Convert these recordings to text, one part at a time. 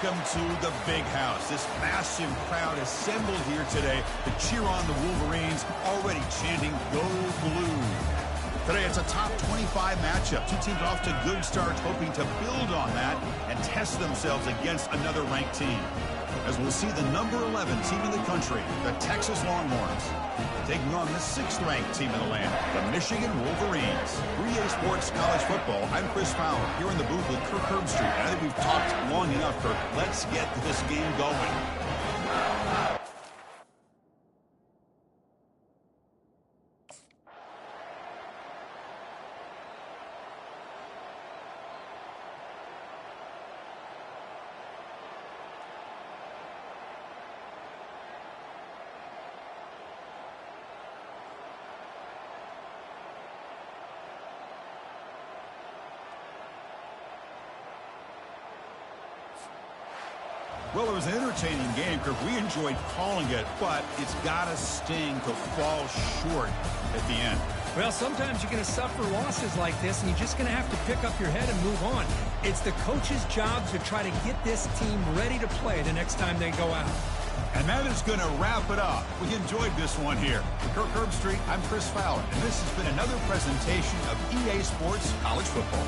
Welcome to the Big House. This massive crowd assembled here today to cheer on the Wolverines, already chanting, "Go Blue." Today, it's a top 25 matchup. Two teams off to good starts, hoping to build on that and test themselves against another ranked team. As we'll see the number 11 team in the country, the Texas Longhorns, taking on the 6th-ranked team in the land, the Michigan Wolverines. For EA Sports College Football, I'm Chris Fowler, here in the booth with Kirk Herbstreit. I think we've talked long enough, Kirk. Let's get this game going. Well, it was an entertaining game, Kirk. We enjoyed calling it, but it's got to sting to fall short at the end. Well, sometimes you're going to suffer losses like this, and you're just going to have to pick up your head and move on. It's the coach's job to try to get this team ready to play the next time they go out. And that is going to wrap it up. We enjoyed this one here. For Kirk Herbstreit, I'm Chris Fowler, and this has been another presentation of EA Sports College Football.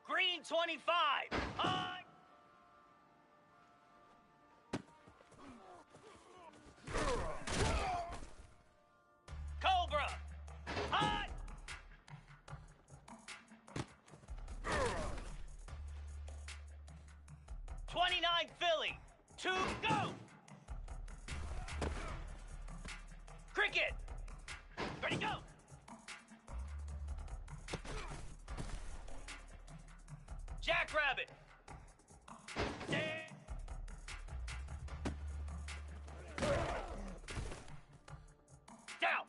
Green 25. High. Cobra. High. 29 Philly. 2 go. Cricket. Ready, go! Jackrabbit! Stand! Down!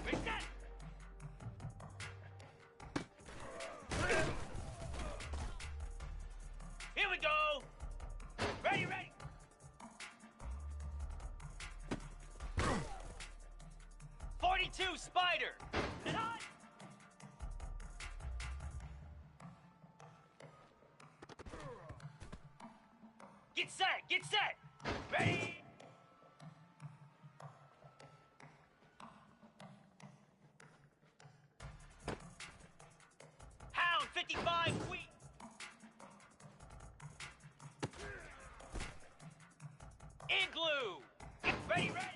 Reset! Here we go! Ready, ready! .42 Spider! And on! Get set! Get set! Ready! Hound 55 Wheat! Igloo! Ready, ready!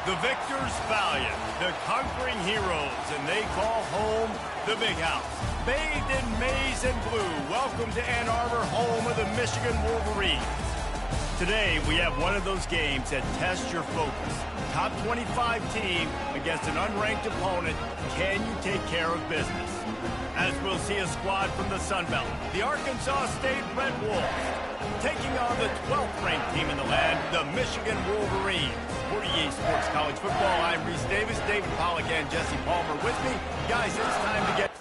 The victors valiant, the conquering heroes, and they call home the Big House. Bathed in maize and blue, welcome to Ann Arbor, home of the Michigan Wolverines. Today, we have one of those games that tests your focus. Top 25 team against an unranked opponent. Can you take care of business? As we'll see a squad from the Sun Belt, the Arkansas State Red Wolves, taking on the 12th ranked team in the land, the Michigan Wolverines. For EA Sports College Football, I'm Reese Davis, David Pollack, and Jesse Palmer with me. Guys, it's time to get...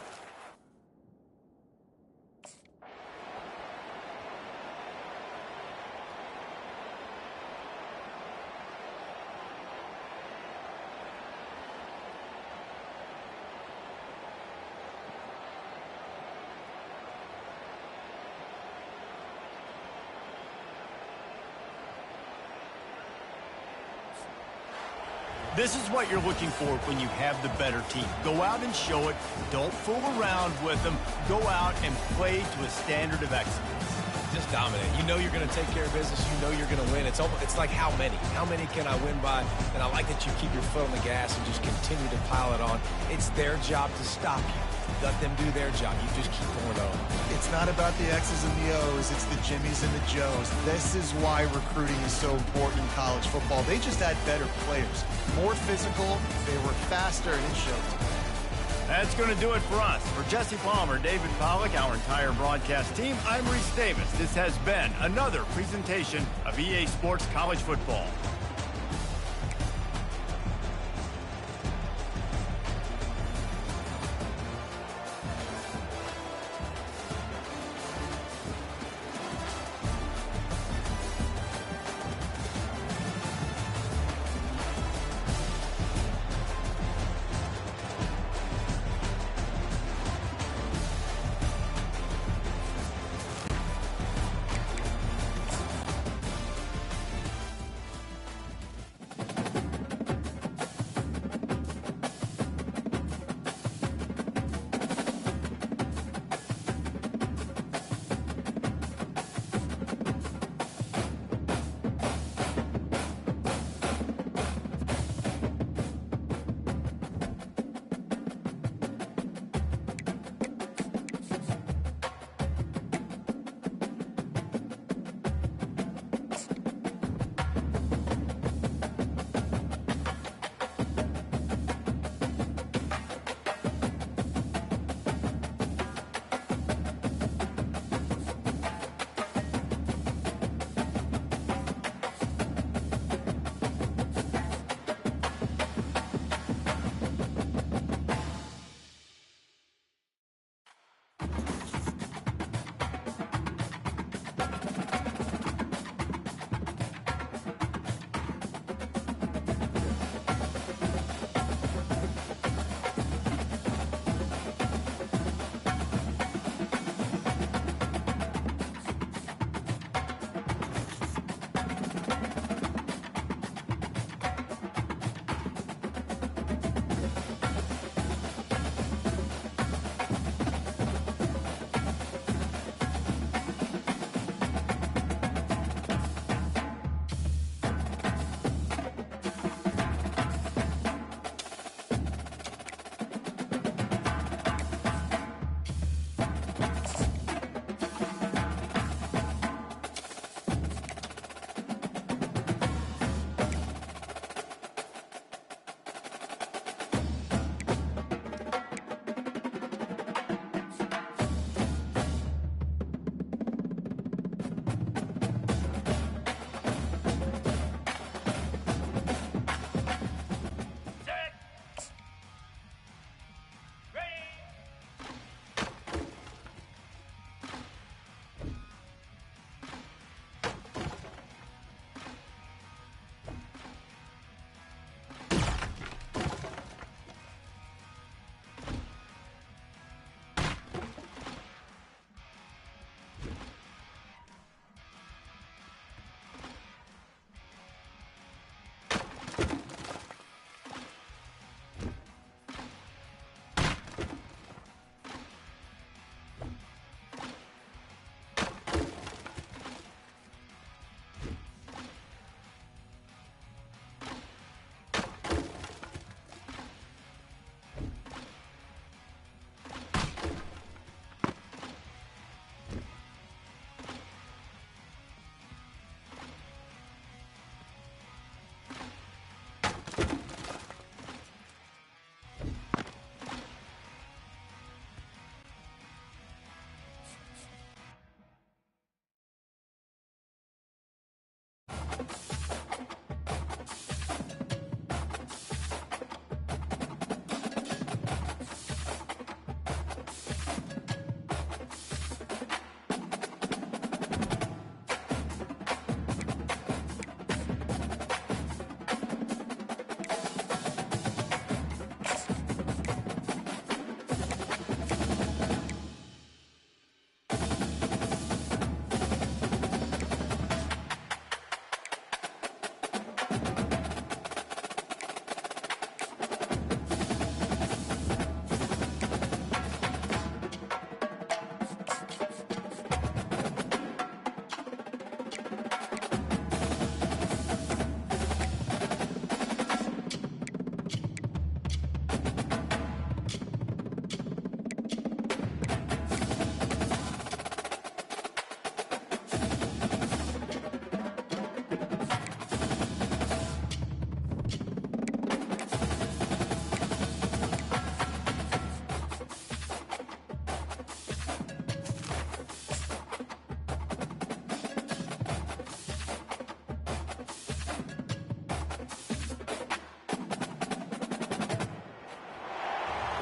This is what you're looking for when you have the better team. Go out and show it. Don't fool around with them. Go out and play to a standard of excellence. Just dominate. You know you're going to take care of business. You know you're going to win. It's like how many? How many can I win by? And I like that you keep your foot on the gas and just continue to pile it on. It's their job to stop you. Let them do their job. You just keep going on. It's not about the X's and the O's. It's the Jimmies and the Joes. This is why recruiting is so important in college football. They just had better players. More physical. They were faster, and it showed. That's going to do it for us. For Jesse Palmer, David Pollack, our entire broadcast team, I'm Reese Davis. This has been another presentation of EA Sports College Football.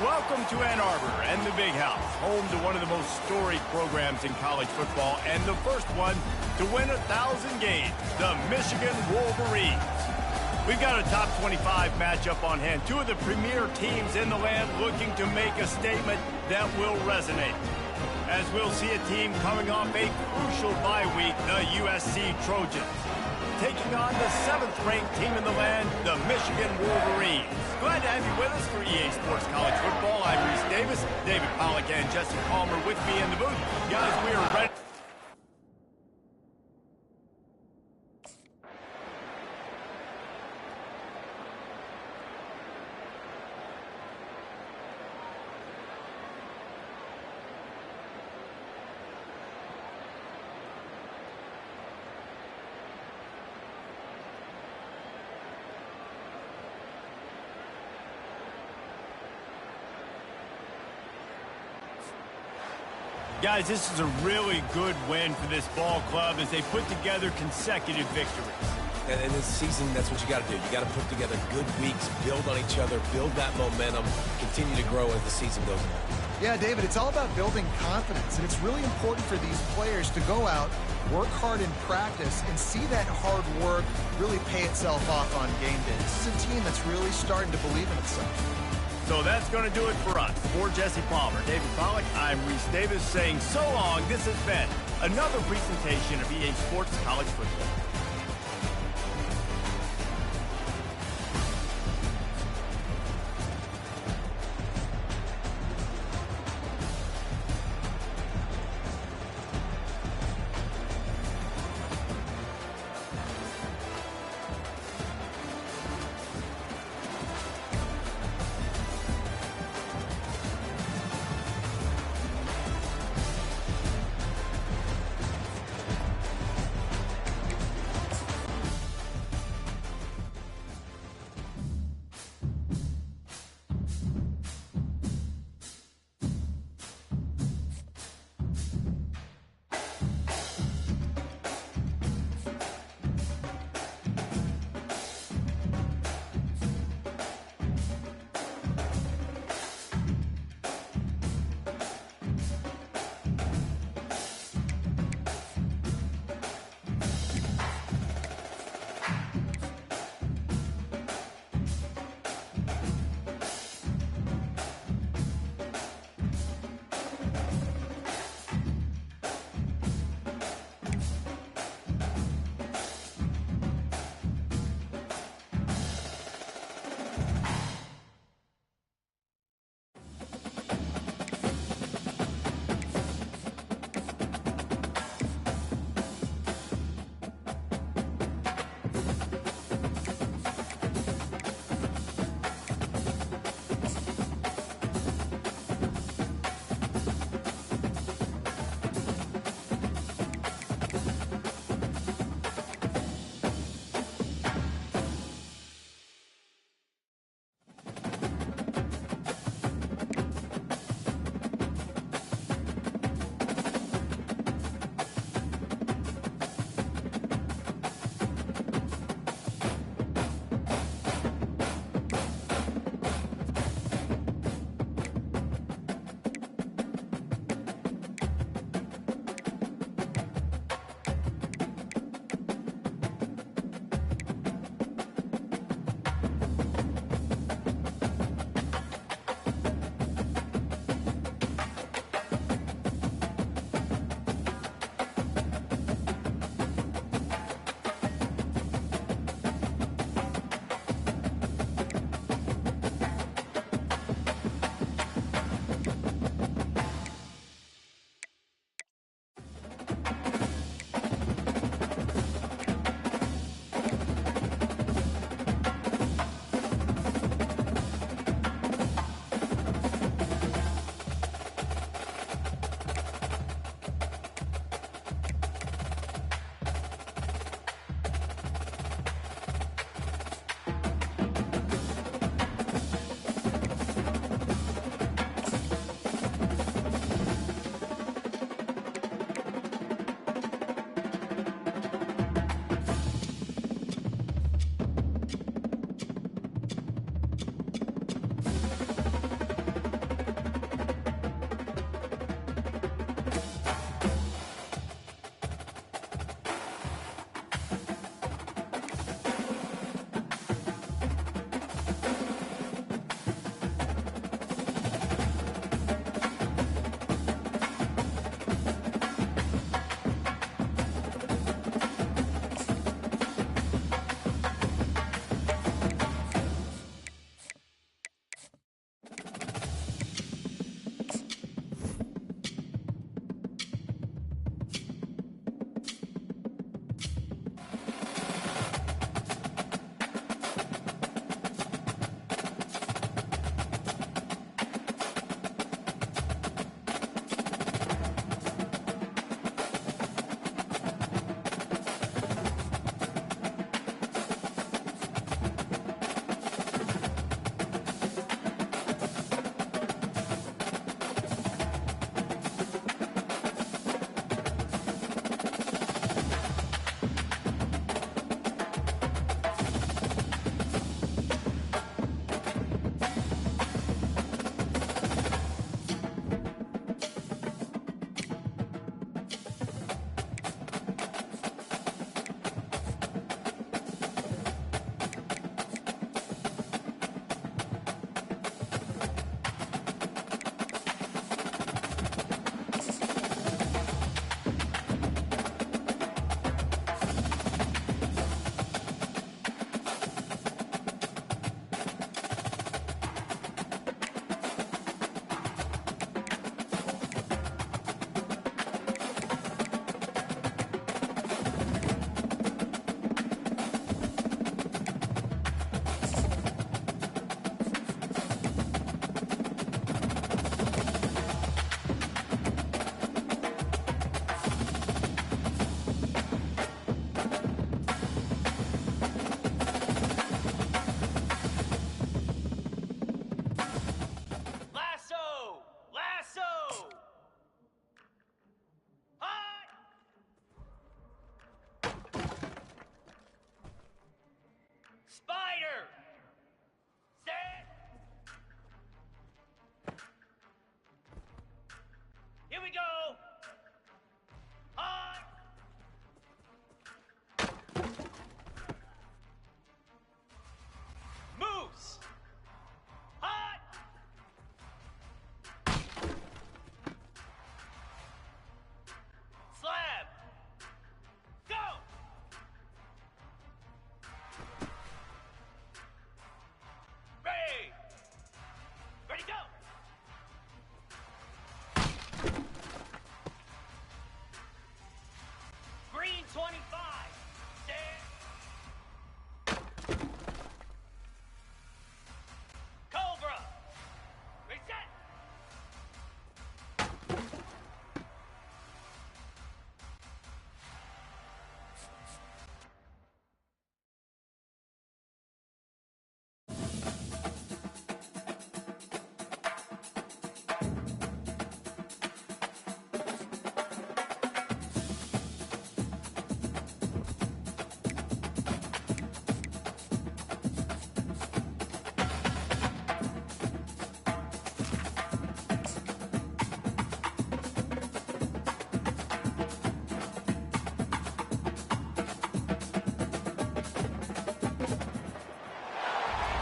Welcome to Ann Arbor and the Big House, home to one of the most storied programs in college football and the first one to win 1,000 games, the Michigan Wolverines. We've got a top 25 matchup on hand, two of the premier teams in the land looking to make a statement that will resonate. As we'll see a team coming off a crucial bye week, the USC Trojans, taking on the 7th-ranked team in the land, the Michigan Wolverines. Glad to have you with us for EA Sports College Football. I'm Reese Davis, David Pollack and Jesse Palmer with me in the booth. Guys, we are ready. Guys, this is a really good win for this ball club as they put together consecutive victories. And in this season, that's what you got to do. You got to put together good weeks, build on each other, build that momentum, continue to grow as the season goes on. Yeah, David, it's all about building confidence, and it's really important for these players to go out, work hard in practice, and see that hard work really pay itself off on game day. This is a team that's really starting to believe in itself. So that's going to do it for us. For Jesse Palmer, David Pollack, I'm Reese Davis saying so long. This has been another presentation of EA Sports College Football.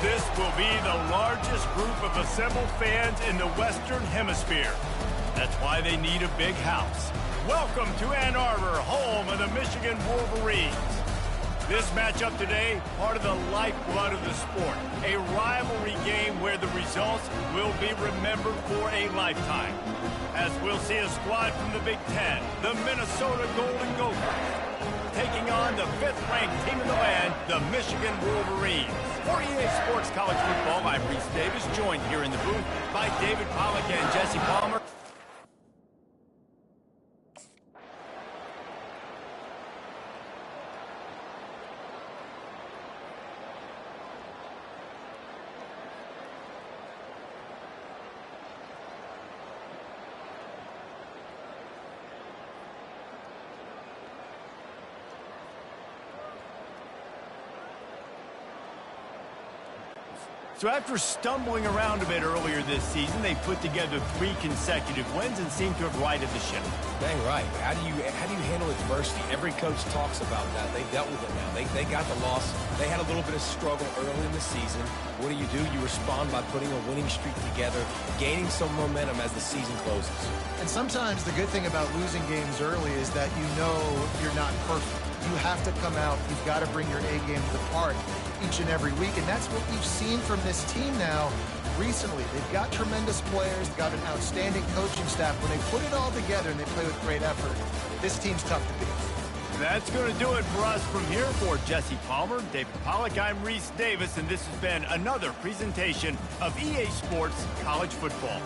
This will be the largest group of assembled fans in the Western Hemisphere. That's why they need a big house. Welcome to Ann Arbor, home of the Michigan Wolverines. This matchup today, part of the lifeblood of the sport. A rivalry game where the results will be remembered for a lifetime. As we'll see a squad from the Big Ten, the Minnesota Golden Gophers, taking on the 5th-ranked team in the land, the Michigan Wolverines. For EA Sports College Football, I'm Reese Davis, joined here in the booth by David Pollack and Jesse Palmer. So after stumbling around a bit earlier this season, they put together 3 consecutive wins and seem to have righted the ship. Dang right. How do you handle adversity? Every coach talks about that. They dealt with it now. They got the loss. They had a little bit of struggle early in the season. What do? You respond by putting a winning streak together, gaining some momentum as the season closes. And sometimes the good thing about losing games early is that you know you're not perfect. You have to come out. You've got to bring your A game to the park each and every week, and that's what we've seen from this team now recently. They've got tremendous players, got an outstanding coaching staff. When they put it all together and they play with great effort, this team's tough to beat. That's going to do it for us from here. For Jesse Palmer, David Pollack, I'm Reese Davis, and this has been another presentation of EA Sports College Football.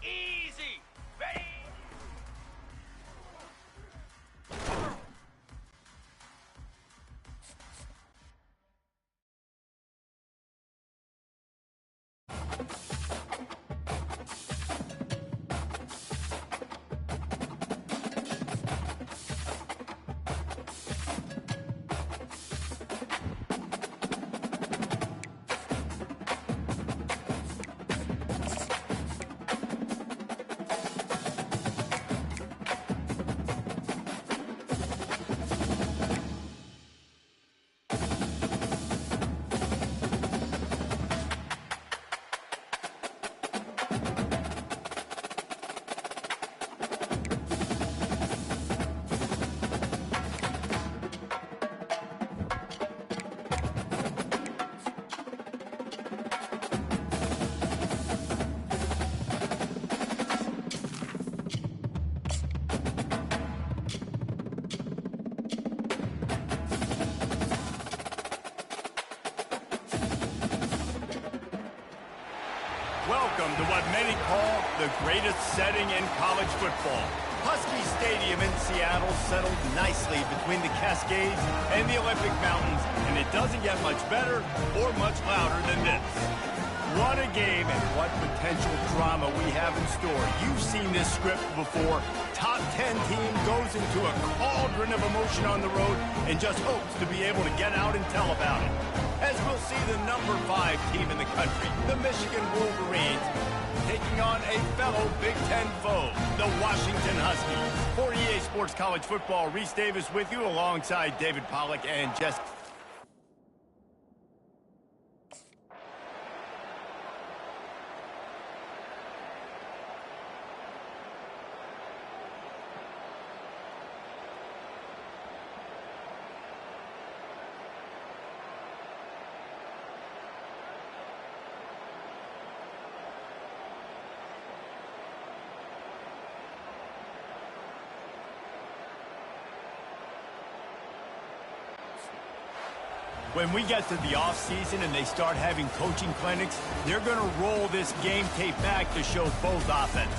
Easy. Ready? Welcome to what many call the greatest setting in college football. Husky Stadium in Seattle settled nicely between the Cascades and the Olympic Mountains, and it doesn't get much better or much louder than this. What a game and what potential drama we have in store. You've seen this script before. Top 10 team goes into a cauldron of emotion on the road and just hopes to be able to get out and tell about it. As we'll see the number 5 team in the country, the Michigan Wolverines, taking on a fellow Big Ten foe, the Washington Huskies. For EA Sports College Football, Reese Davis with you alongside David Pollack and Jess. When we get to the offseason and they start having coaching clinics, they're going to roll this game tape back to show both offenses.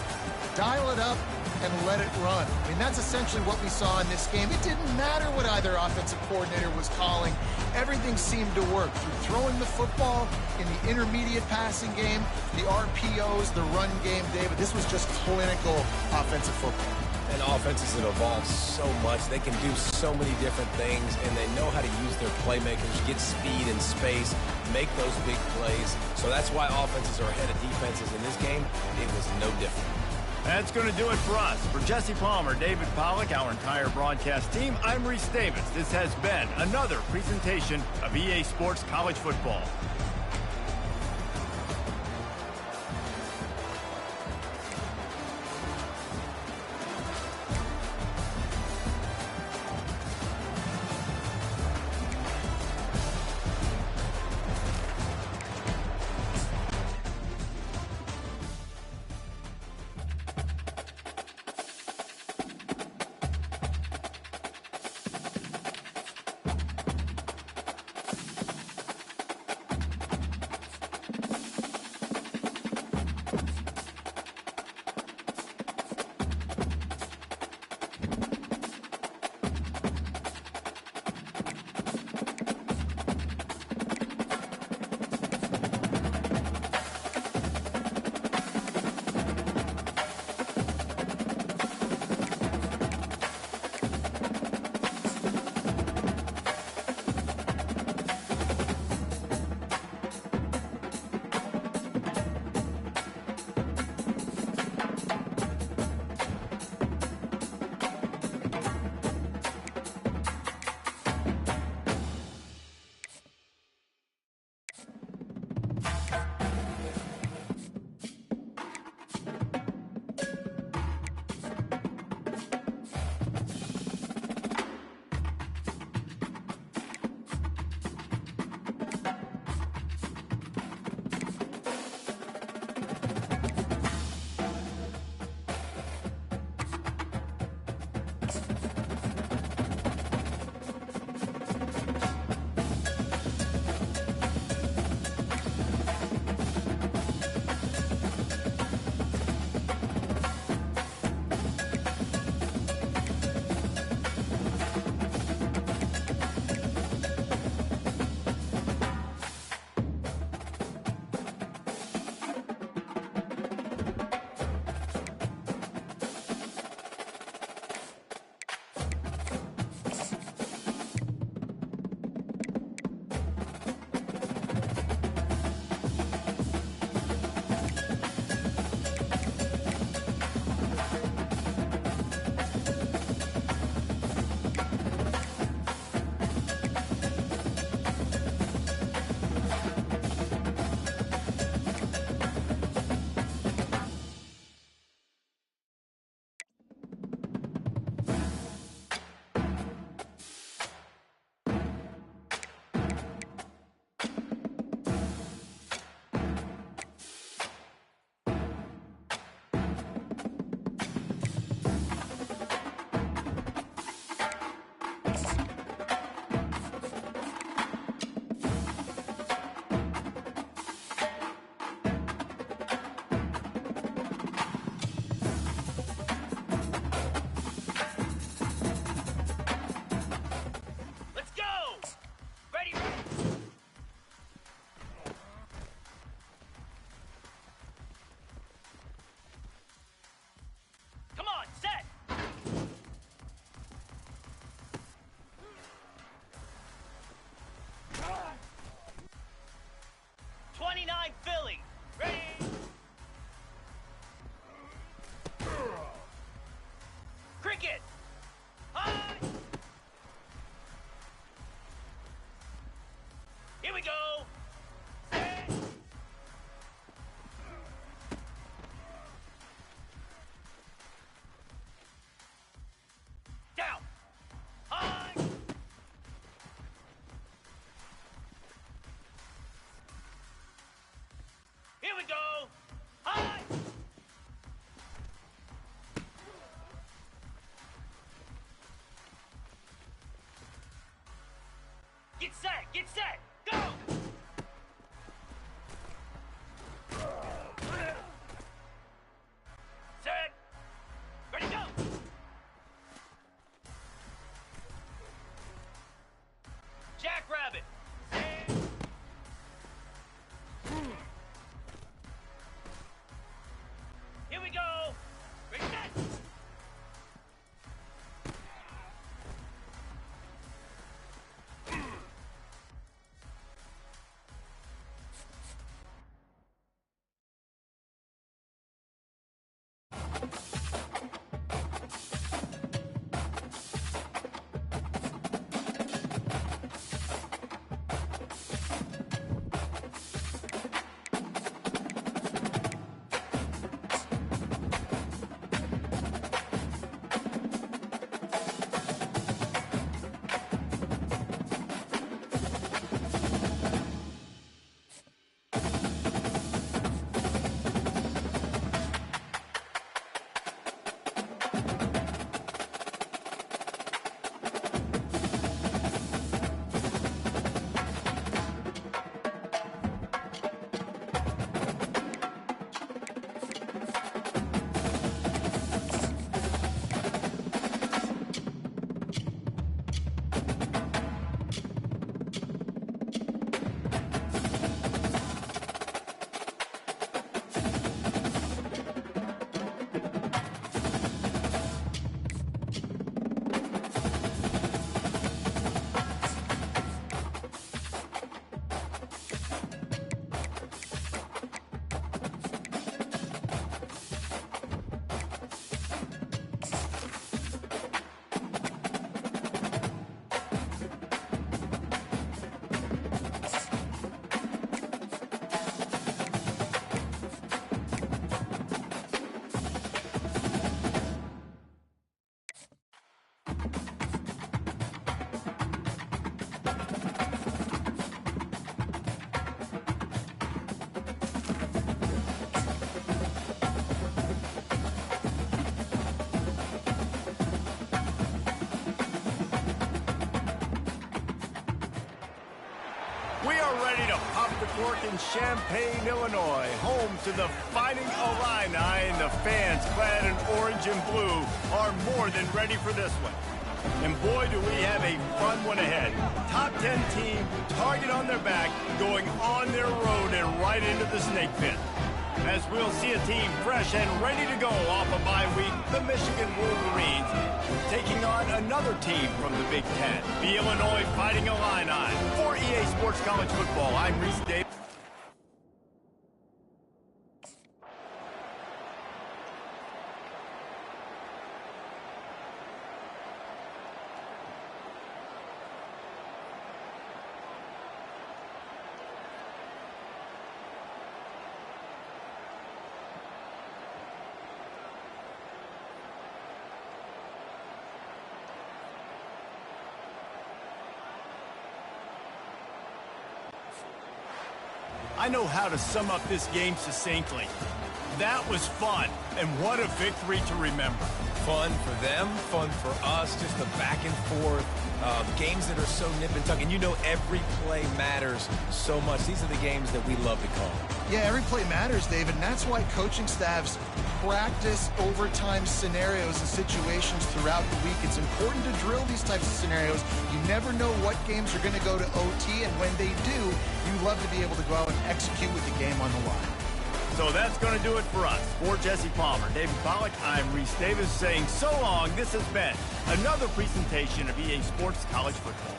Dial it up and let it run. I mean, that's essentially what we saw in this game. It didn't matter what either offensive coordinator was calling. Everything seemed to work. Through throwing the football in the intermediate passing game, the RPOs, the run game, David, this was just clinical offensive football. And offenses have evolved so much. They can do so many different things, and they know how to use their playmakers, get speed and space, make those big plays. So that's why offenses are ahead of defenses in this game. It was no different. That's going to do it for us. For Jesse Palmer, David Pollack, our entire broadcast team, I'm Reese Davis. This has been another presentation of EA Sports College Football. Get set! Get set! Go! Set! Ready, go! Jackrabbit! Here we go! Ready, set! We are ready to pop the cork in Champaign, Illinois, home to the Fighting Illini, and the fans clad in orange and blue are more than ready for this one. And boy, do we have a fun one ahead. Top 10 team, target on their back, going on their road and right into the snake pit. As we'll see a team fresh and ready to go off a bye week, the Michigan Wolverines, taking on another team from the Big Ten, the Illinois Fighting Illini. For EA Sports College Football, I'm Reese Davis. I know how to sum up this game succinctly. That was fun, and what a victory to remember. Fun for them, fun for us, just the back and forth, games that are so nip and tuck, and you know every play matters so much. These are the games that we love to call. Yeah, every play matters, David, and that's why coaching staffs practice overtime scenarios and situations throughout the week. It's important to drill these types of scenarios. You never know what games are going to go to OT, and when they do, you love to be able to go out and execute with the game on the line. So that's going to do it for us. For Jesse Palmer, David Pollack, I'm Reese Davis saying so long. This has been another presentation of EA Sports College Football.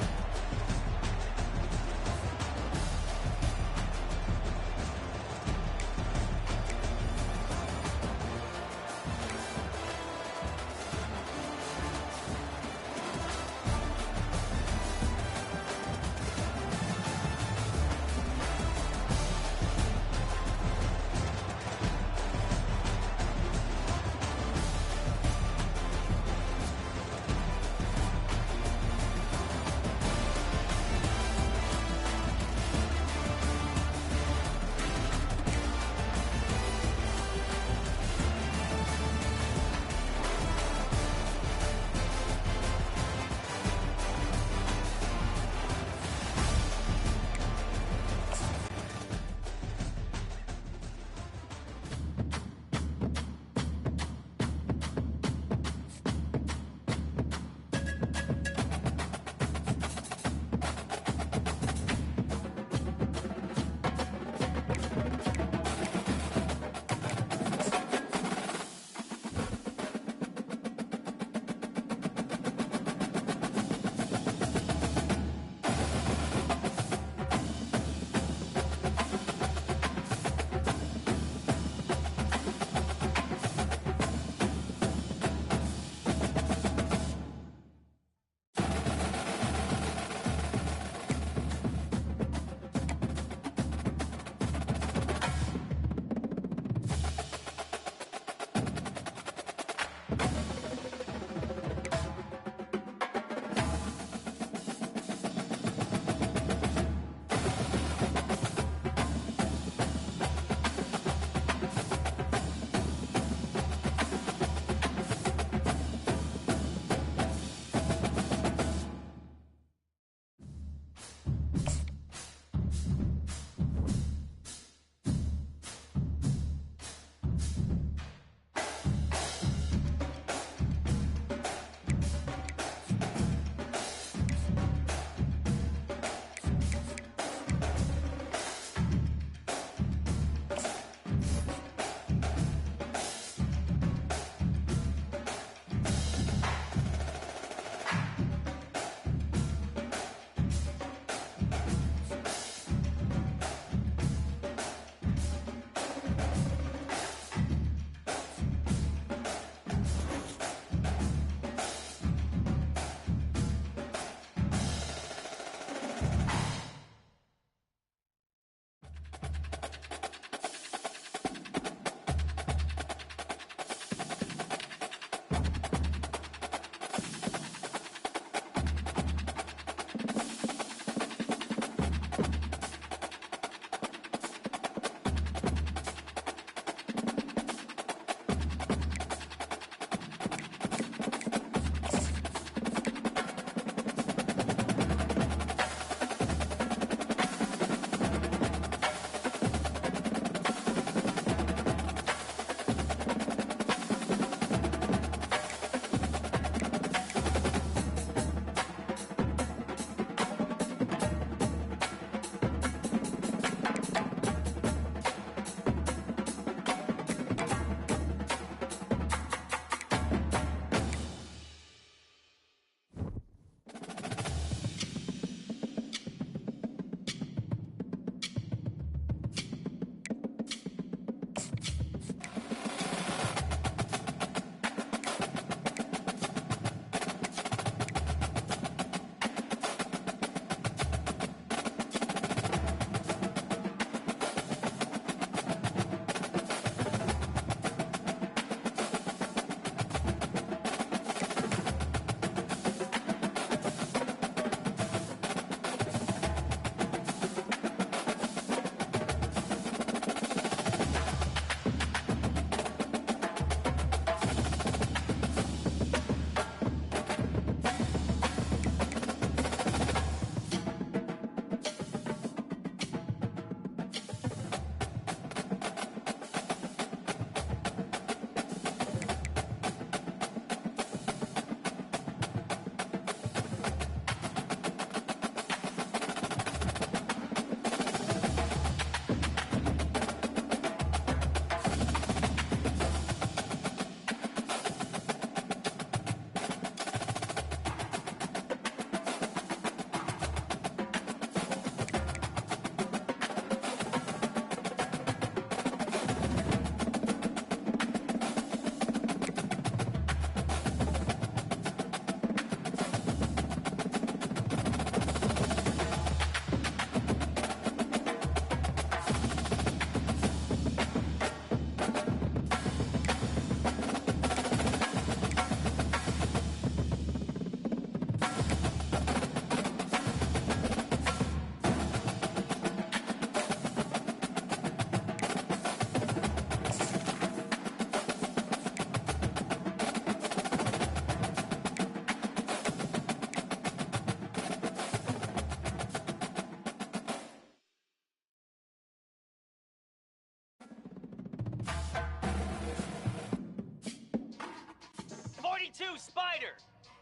3-2 Spider.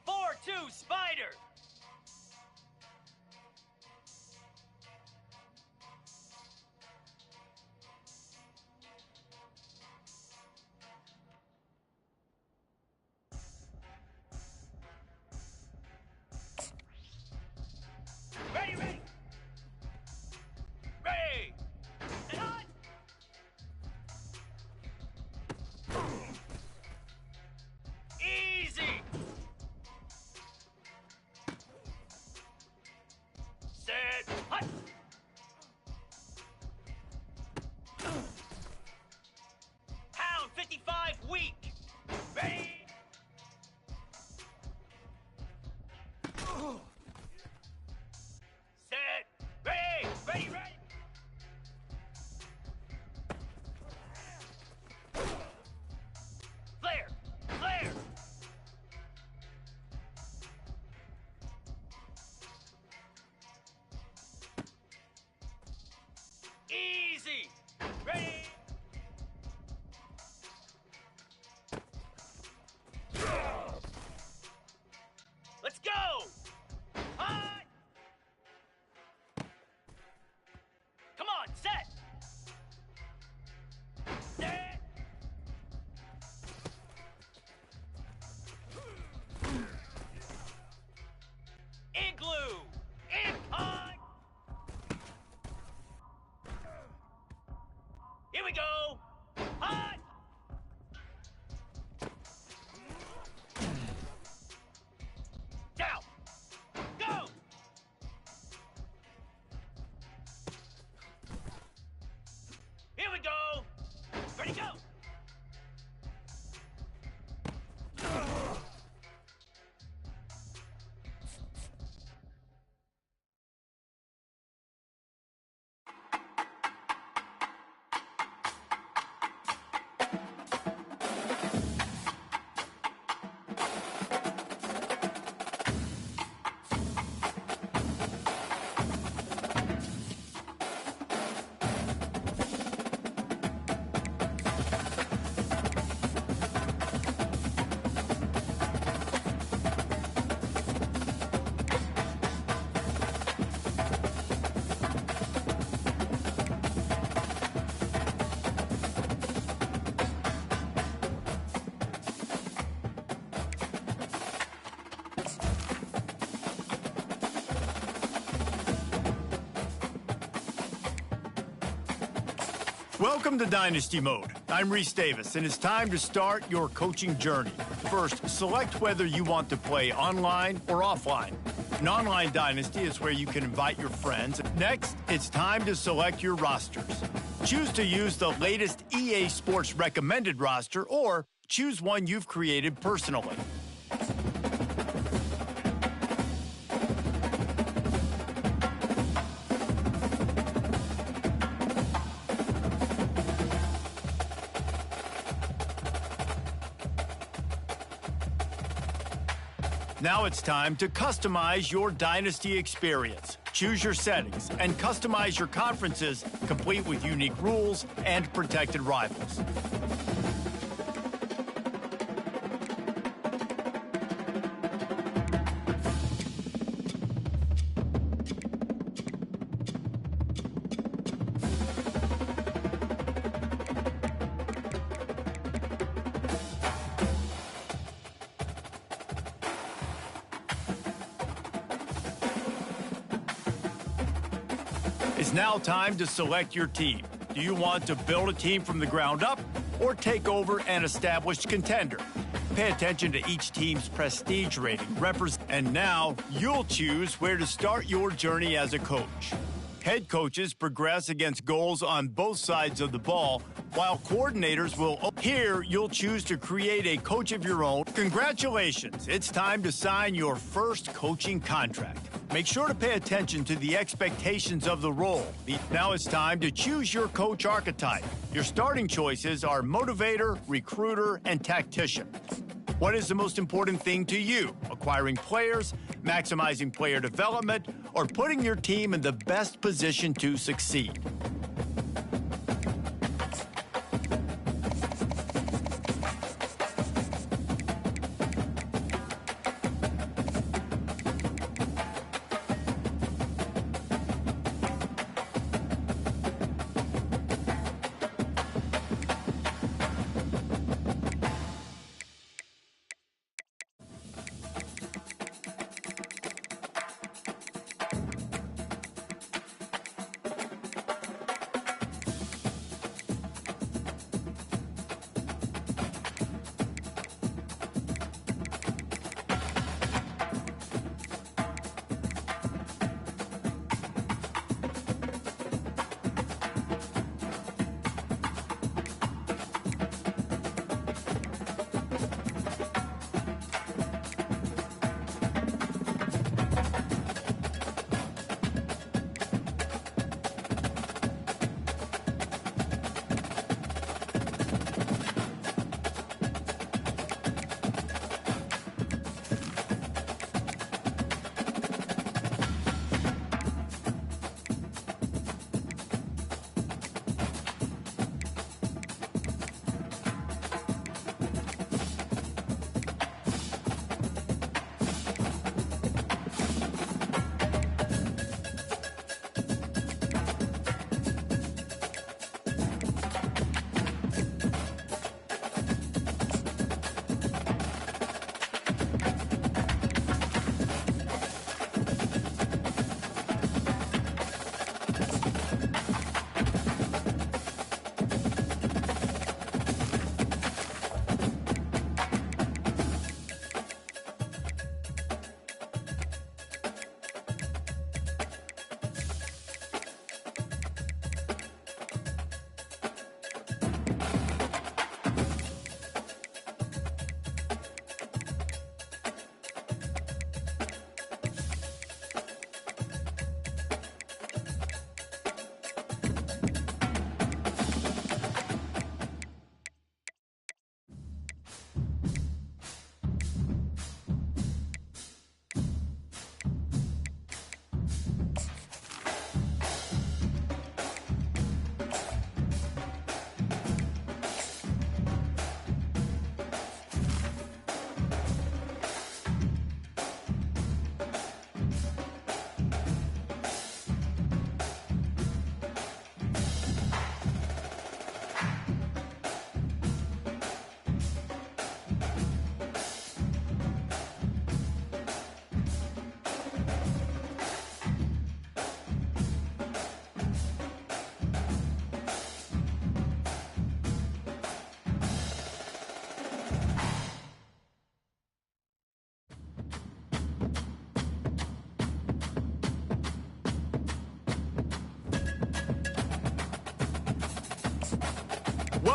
4-2 Spider. Ready, ready. Ready. And on. Easy. Set. Hut. Pound 55 weak. Ready. Set. Ready. Ready, ready. Flare. Flare. Easy. Ready. Let's go. Hot. Come on, set. Set. Igloo. Impact. Here we go. Hot. Down. Go. Here we go. Ready, go. Welcome to Dynasty Mode. I'm Reese Davis, and it's time to start your coaching journey. First, select whether you want to play online or offline. An online Dynasty is where you can invite your friends. Next, it's time to select your rosters. Choose to use the latest EA Sports recommended roster, or choose one you've created personally. Now it's time to customize your Dynasty experience. Choose your settings and customize your conferences, complete with unique rules and protected rivals. It's now time to select your team. Do you want to build a team from the ground up or take over an established contender? Pay attention to each team's prestige rating. And now you'll choose where to start your journey as a coach. Head coaches progress against goals on both sides of the ball, while coordinators will. Here, you'll choose to create a coach of your own. Congratulations, it's time to sign your first coaching contract. Make sure to pay attention to the expectations of the role. Now it's time to choose your coach archetype. Your starting choices are motivator, recruiter, and tactician. What is the most important thing to you? Acquiring players, maximizing player development, or putting your team in the best position to succeed?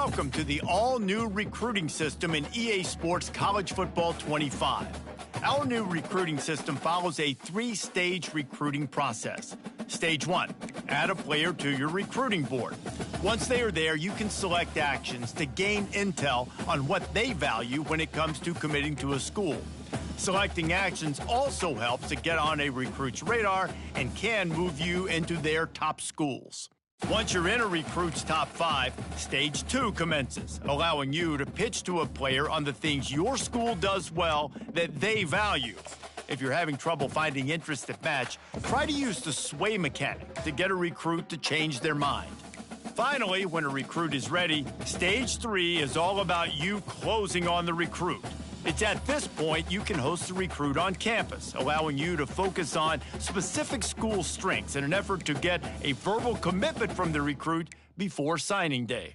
Welcome to the all-new recruiting system in EA Sports College Football 25. Our new recruiting system follows a 3-stage recruiting process. Stage 1, add a player to your recruiting board. Once they are there, you can select actions to gain intel on what they value when it comes to committing to a school. Selecting actions also helps to get on a recruit's radar and can move you into their top schools. Once you're in a recruit's top 5, Stage 2 commences, allowing you to pitch to a player on the things your school does well that they value. If you're having trouble finding interest that match, try to use the sway mechanic to get a recruit to change their mind. Finally, when a recruit is ready, Stage 3 is all about you closing on the recruit. It's at this point you can host the recruit on campus, allowing you to focus on specific school strengths in an effort to get a verbal commitment from the recruit before signing day.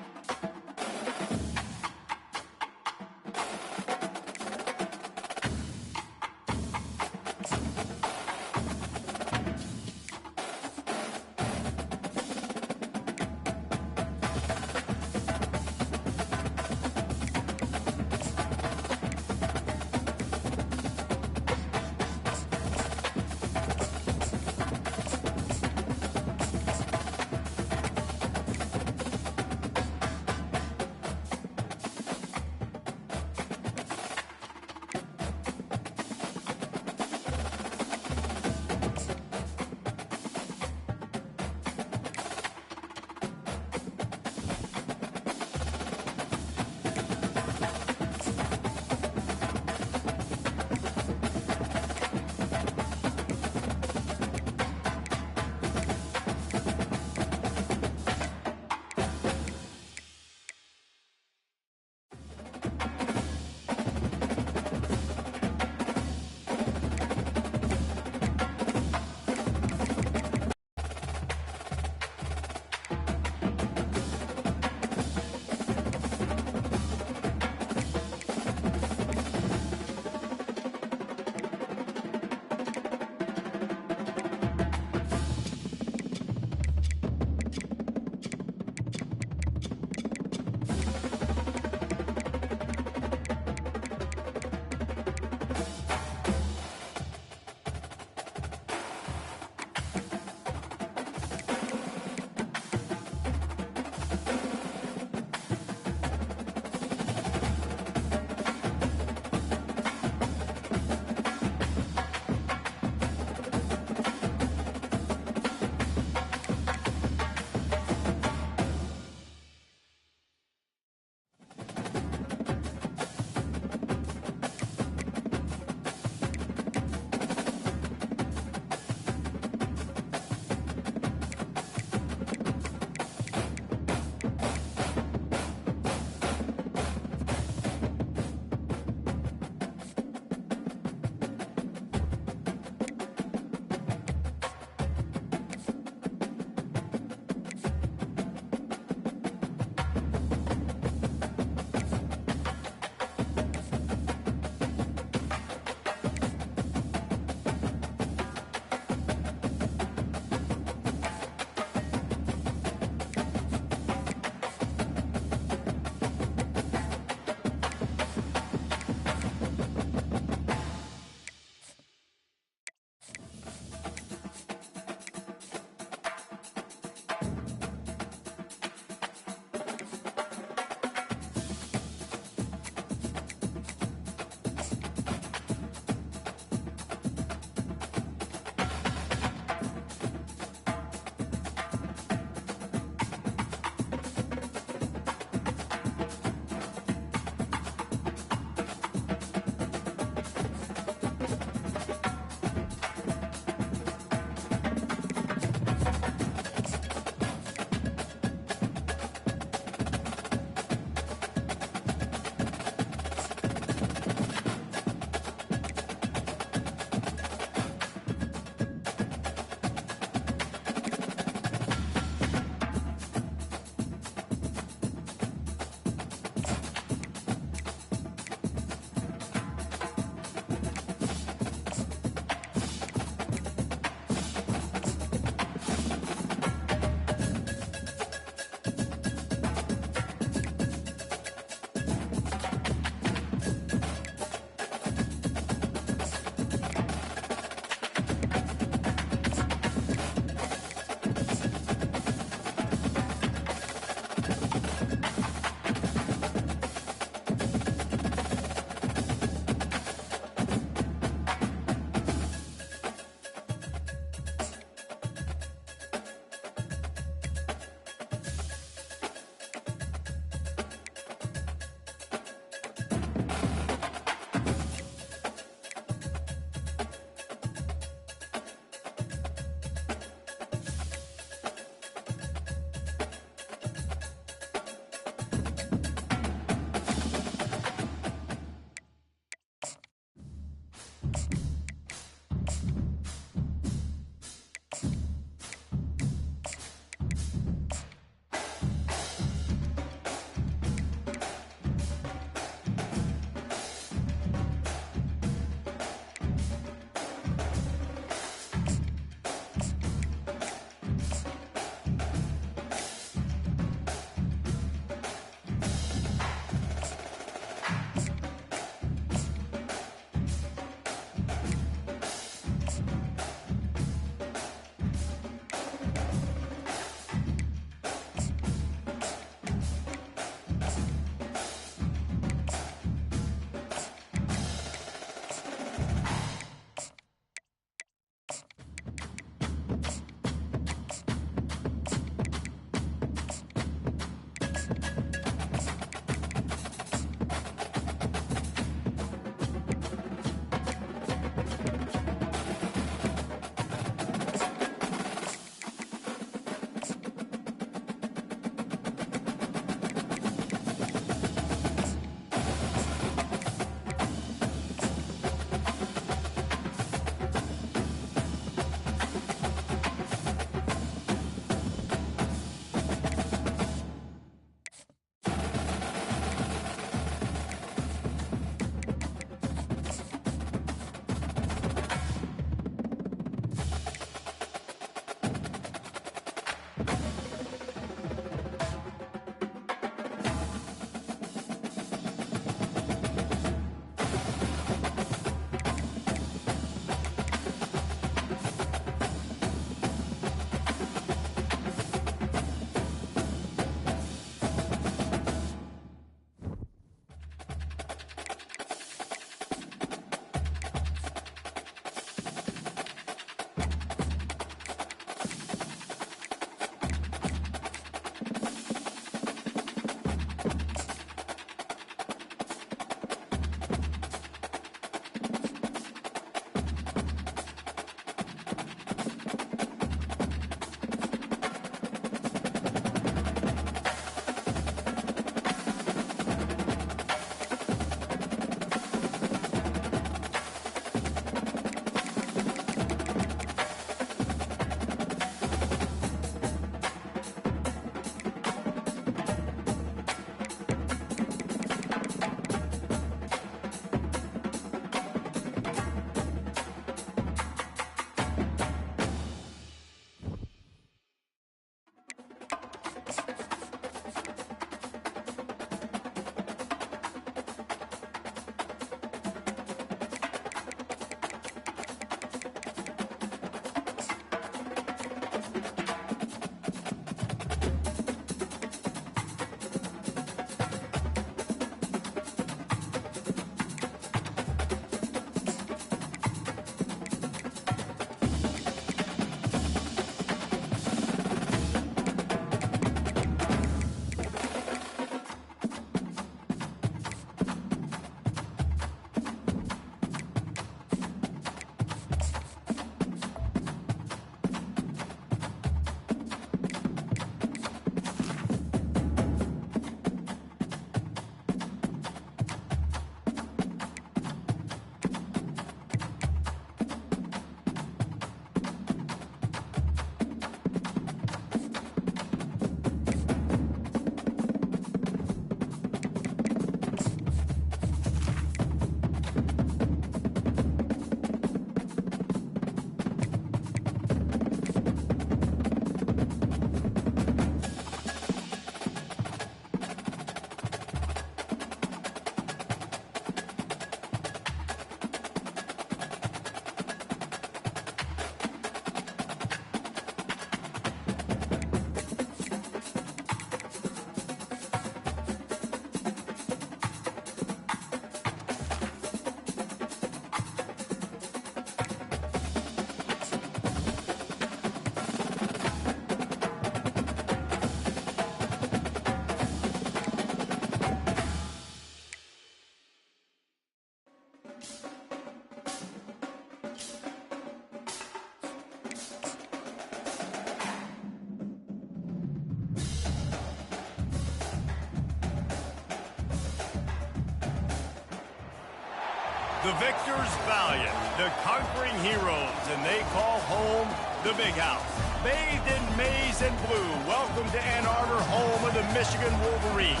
The victors valiant, the conquering heroes, and they call home the Big House. Bathed in maize and blue, welcome to Ann Arbor, home of the Michigan Wolverines.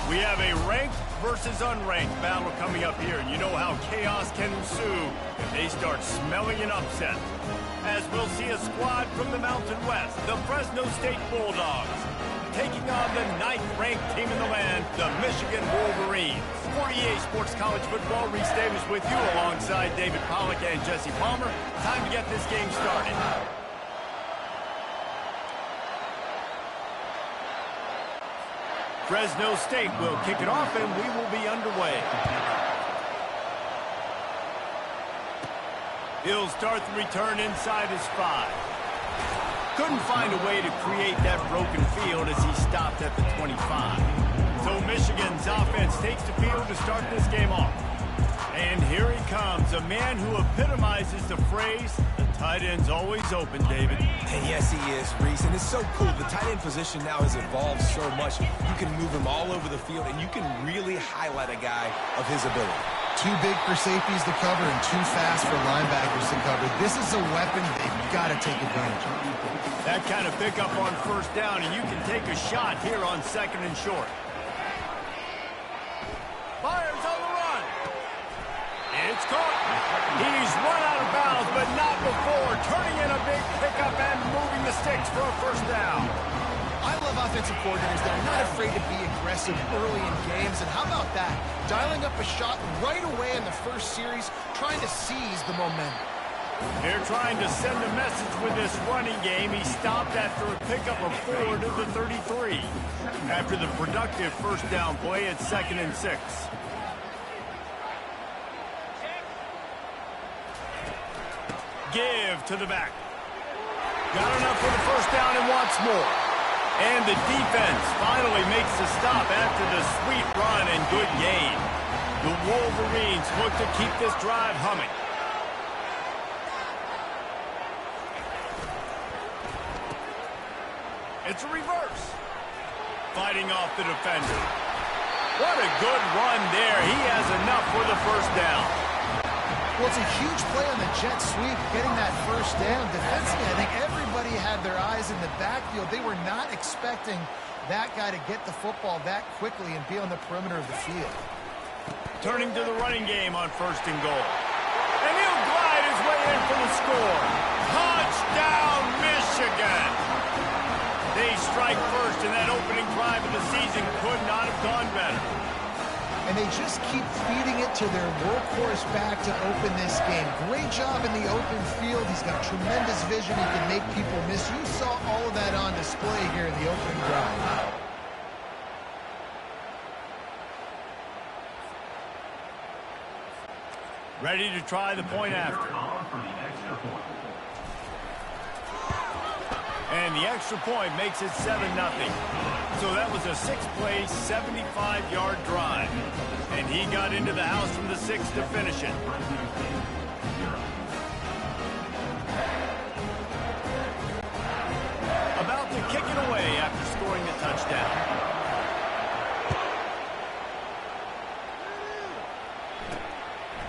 We have a ranked versus unranked battle coming up here, and you know how chaos can ensue if they start smelling an upset. As we'll see a squad from the Mountain West, the Fresno State Bulldogs, taking on the 9th-ranked team in the land, the Michigan Wolverines. For EA Sports College Football, Reese Davis with you alongside David Pollack and Jesse Palmer. Time to get this game started. Fresno State will kick it off, and we will be underway. He'll start the return inside his 5. Couldn't find a way to create that broken field as he stopped at the 25. So Michigan's offense takes the field to start this game off. And here he comes, a man who epitomizes the phrase, the tight end's always open, David. And yes, he is, Reese, and it's so cool. The tight end position now has evolved so much. You can move him all over the field, and you can really highlight a guy of his ability. Too big for safeties to cover and too fast for linebackers to cover. This is a weapon they've got to take advantage of. That kind of pickup on first down, and you can take a shot here on 2nd and short. Fires on the run. It's caught. He's run out of bounds, but not before turning in a big pickup and moving the sticks for a first down. I love offensive coordinators that are not afraid to be aggressive early in games. And how about that? Dialing up a shot right away in the first series, trying to seize the momentum. They're trying to send a message with this running game. He stopped after a pickup of 4 to the 33. After the productive first down play at 2nd and 6. Give to the back. Got enough for the first down and wants more. And the defense finally makes the stop after the sweet run and good gain. The Wolverines look to keep this drive humming. It's a reverse. Fighting off the defender. What a good run there. He has enough for the first down. Well, it's a huge play on the jet sweep, getting that first down. Defensively, I think everybody had their eyes in the backfield. They were not expecting that guy to get the football that quickly and be on the perimeter of the field. Turning to the running game on 1st and goal. And he'll glide his way in for the score. Touchdown, Michigan! They strike first, and that opening drive of the season could not have gone better. And they just keep feeding it to their workhorse back to open this game. Great job in the open field. He's got tremendous vision. He can make people miss. You saw all of that on display here in the opening drive. Ready to try the point after. And the extra point makes it 7-0. So that was a 6-play, 75-yard drive. And he got into the house from the 6 to finish it. About to kick it away after scoring a touchdown.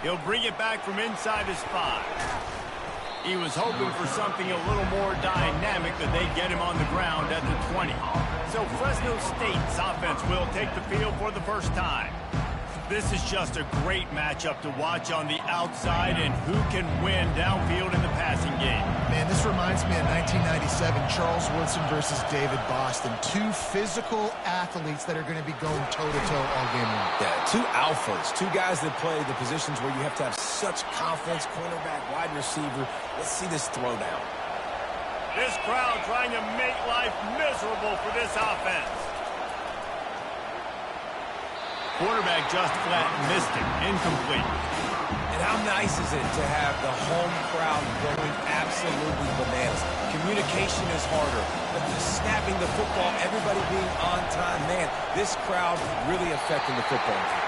He'll bring it back from inside his 5. He was hoping for something a little more dynamic, but they get him on the ground at the 20. So Fresno State's offense will take the field for the first time. This is just a great matchup to watch on the outside, and who can win downfield in the passing game. Man, this reminds me of 1997, Charles Woodson versus David Boston. Two physical athletes that are going to be going toe-to-toe all game long. Yeah, two alphas, two guys that play the positions where you have to have such confidence, cornerback, wide receiver. Let's see this throwdown. This crowd trying to make life miserable for this offense. Quarterback just flat missed it. Incomplete. And how nice is it to have the home crowd going absolutely bananas? Communication is harder, but just snapping the football, everybody being on time, man, this crowd really affecting the football game.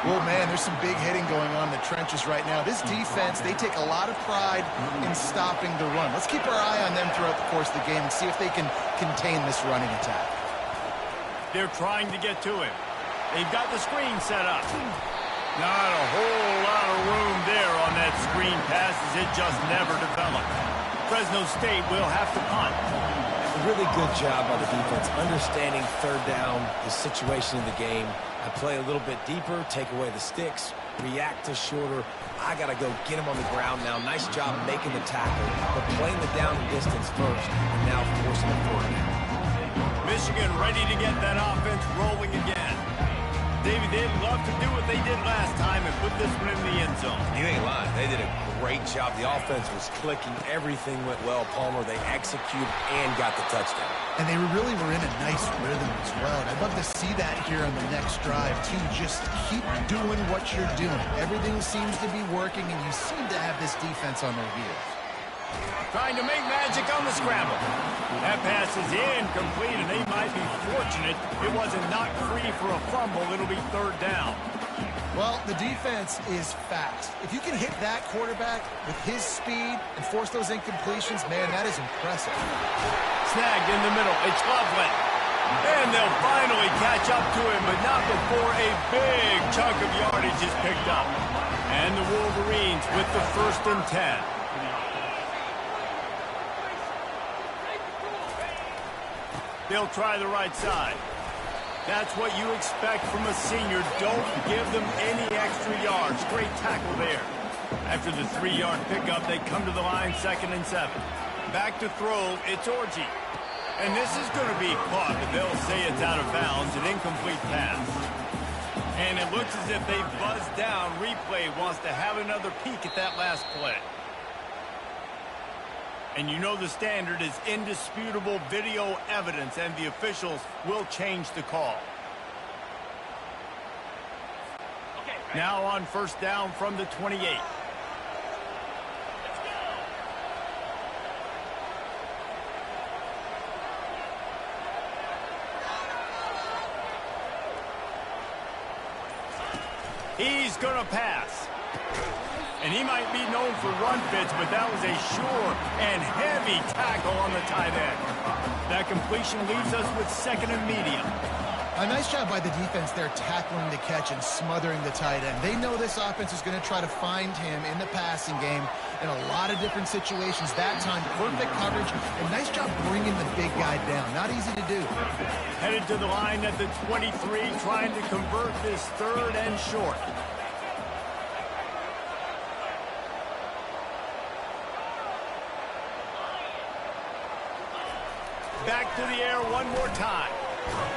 Well, man, there's some big hitting going on in the trenches right now. This defense, they take a lot of pride in stopping the run. Let's keep our eye on them throughout the course of the game and see if they can contain this running attack. They're trying to get to him. They've got the screen set up. Not a whole lot of room there on that screen pass as it just never developed. Fresno State will have to punt. A really good job by the defense, understanding third down, the situation in the game. I play a little bit deeper, take away the sticks, react to shorter. I got to go get him on the ground now. Nice job making the tackle, but playing the down and distance first, and now forcing the third down. Michigan ready to get that offense rolling again. Davey, they'd love to do what they did last time and put this one in the end zone. You ain't lying. They did a great job. The offense was clicking. Everything went well. Palmer, they executed and got the touchdown. And they really were in a nice rhythm as well. And I'd love to see that here on the next drive, too. Just keep doing what you're doing. Everything seems to be working, and you seem to have this defense on their heels. Trying to make magic on the scramble. That pass is incomplete, and they might be fortunate it wasn't knocked free for a fumble. It'll be third down. Well, the defense is fast. If you can hit that quarterback with his speed and force those incompletions, man, that is impressive. Snagged in the middle. It's Loveland. And they'll finally catch up to him, but not before a big chunk of yardage is picked up. And the Wolverines with the 1st and 10. They'll try the right side. That's what you expect from a senior. Don't give them any extra yards. Great tackle there. After the 3-yard pickup, they come to the line, 2nd and 7. Back to throw, it's Orji. And this is going to be caught, but they'll say it's out of bounds, an incomplete pass. And it looks as if they buzzed down. Replay wants to have another peek at that last play. And you know the standard is indisputable video evidence, and the officials will change the call. Now on 1st down from the 28. He's going to pass. And he might be known for run fits, but that was a sure and heavy tackle on the tight end. That completion leaves us with 2nd and medium. A nice job by the defense there, tackling the catch and smothering the tight end. They know this offense is going to try to find him in the passing game in a lot of different situations. That time, perfect coverage, and nice job bringing the big guy down. Not easy to do. Headed to the line at the 23, trying to convert this 3rd and short. Back to the air one more time.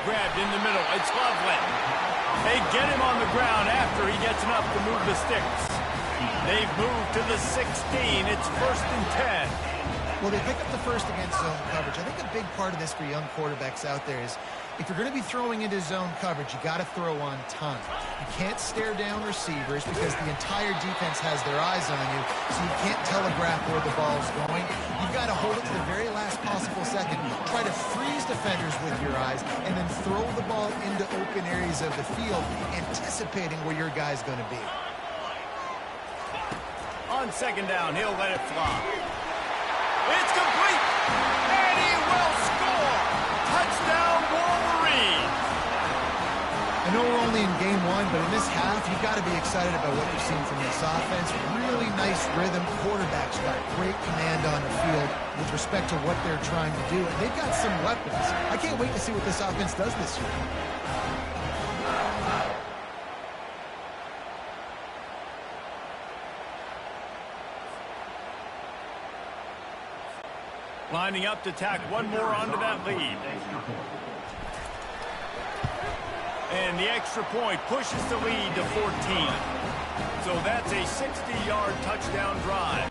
Grabbed in the middle. It's Loveland. They get him on the ground after he gets enough to move the sticks. They've moved to the 16. It's 1st and 10. Well, they pick up the first against zone coverage. I think a big part of this for young quarterbacks out there is if you're going to be throwing into zone coverage, you got to throw on time. You can't stare down receivers because the entire defense has their eyes on you, so you can't telegraph where the ball's going. You've got to hold it to the very last possible second, try to freeze defenders with your eyes, and then throw the ball into open areas of the field, anticipating where your guy's going to be. On 2nd down, he'll let it fly. It's complete, and he will score. Touchdown, Wolverines. I know we're only in game 1, but in this half, you've got to be excited about what you've seen from this offense. Really nice rhythm. Quarterback's got great command on the field with respect to what they're trying to do. And they've got some weapons. I can't wait to see what this offense does this year. Lining up to tack one more onto that lead. And the extra point pushes the lead to 14. So that's a 60-yard touchdown drive.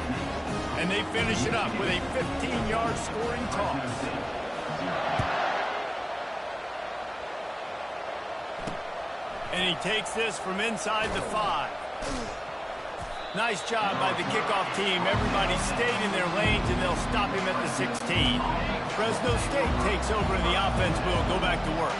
And they finish it up with a 15-yard scoring toss. And he takes this from inside the 5. Nice job by the kickoff team. Everybody stayed in their lanes, and they'll stop him at the 16. Fresno State takes over, and the offense will go back to work.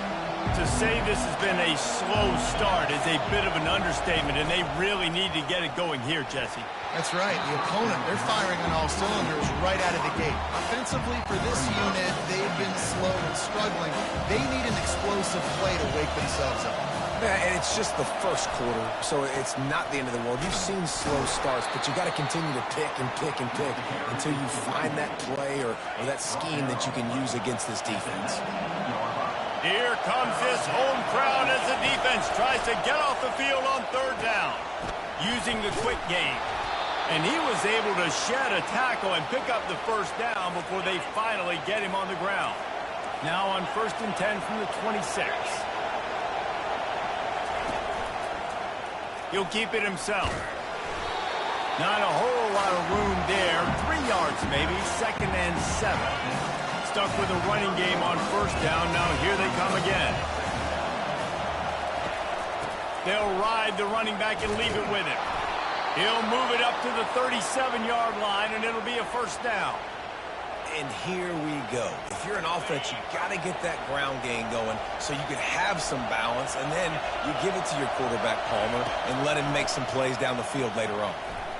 To say this has been a slow start is a bit of an understatement, and they really need to get it going here, Jesse. That's right. The opponent, they're firing on all cylinders right out of the gate. Offensively, for this unit, they've been slow and struggling. They need an explosive play to wake themselves up. Yeah, and it's just the first quarter, so it's not the end of the world. You've seen slow starts, but you got to continue to pick and pick and pick until you find that play or that scheme that you can use against this defense. Here comes this home crowd as the defense tries to get off the field on third down, using the quick game. And he was able to shed a tackle and pick up the first down before they finally get him on the ground. Now on 1st and 10 from the 26. He'll keep it himself. Not a whole lot of room there. 3 yards maybe. 2nd and 7. Stuck with a running game on first down. Now here they come again. They'll ride the running back and leave it with him. He'll move it up to the 37-yard line, and it'll be a first down. And here we go. If you're an offense, you got to get that ground game going so you can have some balance, and then you give it to your quarterback, Palmer, and let him make some plays down the field later on.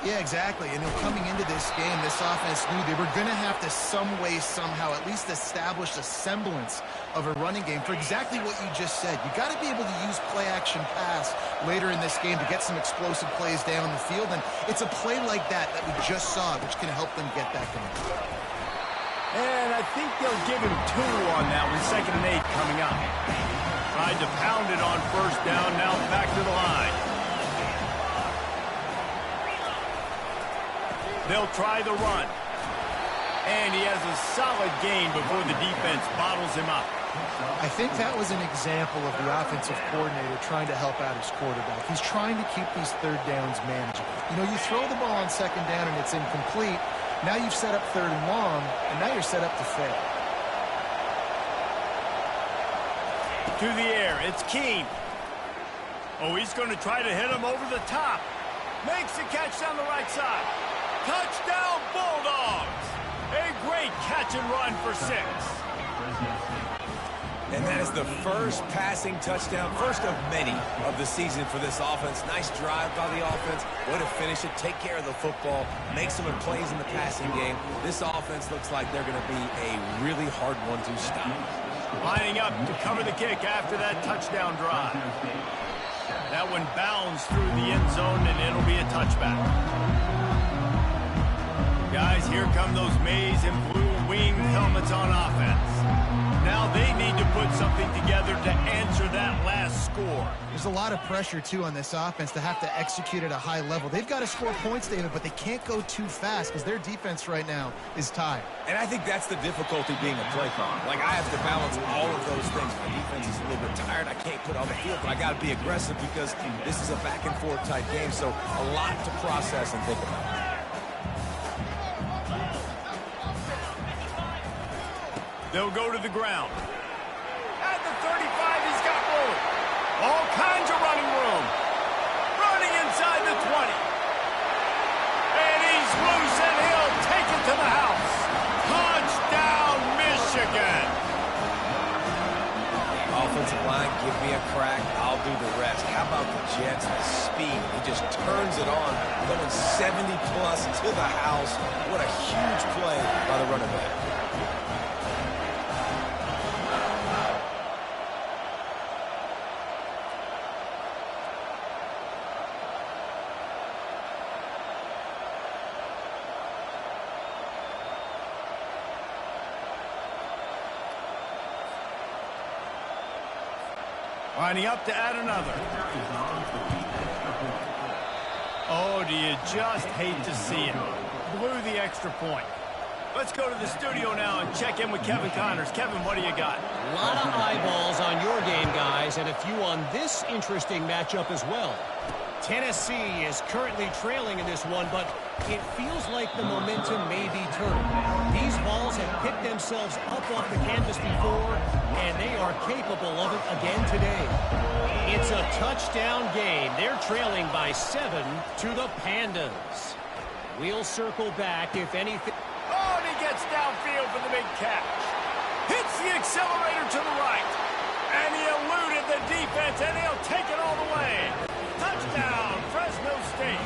Yeah, exactly. And coming into this game, this offense knew they were going to have to some way, somehow, at least establish a semblance of a running game for exactly what you just said. You got to be able to use play-action pass later in this game to get some explosive plays down the field, and it's a play like that we just saw, which can help them get that going. And I think they'll give him 2 on that one. 2nd and 8 coming up. Tried to pound it on first down. Now back to the line. They'll try the run. And he has a solid gain before the defense bottles him up. I think that was an example of the offensive coordinator trying to help out his quarterback. He's trying to keep these third downs manageable. You know, you throw the ball on 2nd down and it's incomplete. Now you've set up 3rd and long, and now you're set up to fail. To the air, it's Keene. Oh, he's going to try to hit him over the top. Makes the catch down the right side. Touchdown, Bulldogs! A great catch and run for 6. And that is the first passing touchdown, first of many of the season for this offense. Nice drive by the offense. Way to finish it, take care of the football, make some plays in the passing game. This offense looks like they're going to be a really hard one to stop. Lining up to cover the kick after that touchdown drive. That one bounds through the end zone, and it'll be a touchback. Guys, here come those maize and blue winged helmets on offense. Now they need to put something together to answer that last score. There's a lot of pressure, too, on this offense to have to execute at a high level. They've got to score points, David, but they can't go too fast because their defense right now is tired. And I think that's the difficulty being a play caller. Like, I have to balance all of those things. My defense is a little bit tired. I can't put on the field, but I got to be aggressive because this is a back-and-forth type game, so a lot to process and think about. They'll go to the ground. At the 35, he's got room. All kinds of running room. Running inside the 20. And he's loose, and he'll take it to the house. Touchdown, Michigan. Offensive line, give me a crack. I'll do the rest. How about the Jets? The speed. He just turns it on, going 70-plus to the house. What a huge play by the running back. Lining up to add another. Oh, do you just hate to see it? Blew the extra point. Let's go to the studio now and check in with Kevin Connors. Kevin, what do you got? A lot of eyeballs on your game, guys, and a few on this interesting matchup as well. Tennessee is currently trailing in this one, but it feels like the momentum may be turning. These balls have picked themselves up off the canvas before, and they are capable of it again today. It's a touchdown game. They're trailing by 7 to the Pandas. We'll circle back if anything. Oh, and he gets downfield for the big catch. Hits the accelerator to the right. And he eluded the defense, and he'll take it all the way. Touchdown, Fresno State.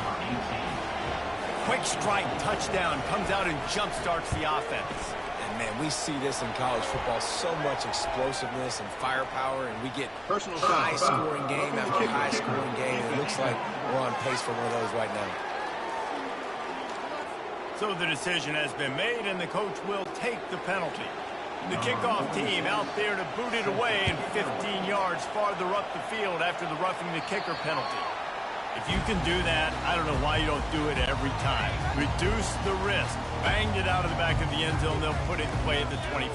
Quick strike touchdown comes out and jump starts the offense. And, man, we see this in college football, so much explosiveness and firepower, and we get high-scoring game after high-scoring game. It looks like we're on pace for one of those right now. So the decision has been made, and the coach will take the penalty. The kickoff team out there to boot it away and 15 yards farther up the field after the roughing the kicker penalty. If you can do that, I don't know why you don't do it every time. Reduce the risk. Banged it out of the back of the end zone. They'll put it in play at the 25.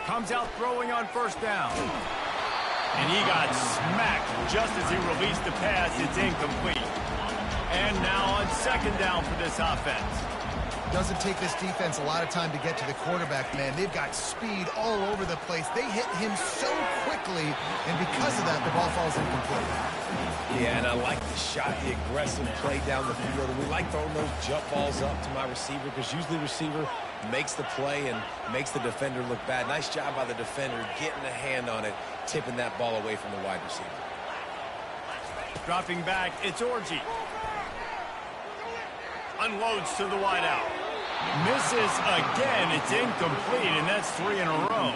Comes out throwing on first down. And he got smacked just as he released the pass. It's incomplete. And now on second down for this offense. Doesn't take this defense a lot of time to get to the quarterback, man. They've got speed all over the place. They hit him so quickly, and because of that, the ball falls incomplete. Yeah, and I like the shot, the aggressive play down the field. And we like throwing those jump balls up to my receiver because usually the receiver makes the play and makes the defender look bad. Nice job by the defender getting a hand on it, tipping that ball away from the wide receiver. Dropping back, it's Orji. Unloads to the wideout. Misses again. It's incomplete, and that's 3 in a row.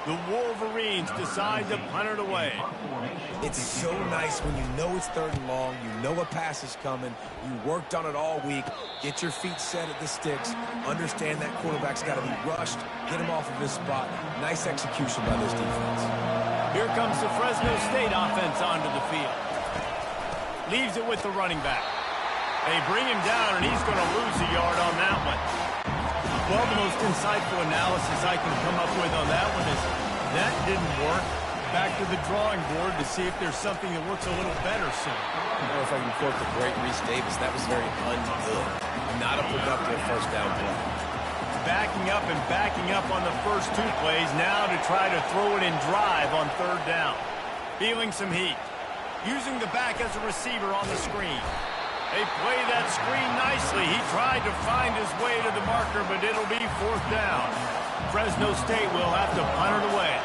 The Wolverines decide to punt it away. It's so nice when you know it's third and long, you know a pass is coming, you worked on it all week, get your feet set at the sticks, understand that quarterback's got to be rushed, get him off of his spot. Nice execution by this defense. Here comes the Fresno State offense onto the field. Leaves it with the running back. They bring him down, and he's going to lose a yard on that one. Well, the most insightful analysis I can come up with on that one is that didn't work. Back to the drawing board to see if there's something that works a little better soon. I don't know if I can quote the great Reese Davis. That was very ungood. Not a productive first down play. Backing up on the first 2 plays now to try to throw it and drive on third down. Feeling some heat. Using the back as a receiver on the screen. They play that screen nicely. He tried to find his way to the marker, but it'll be fourth down. Fresno State will have to punt it away.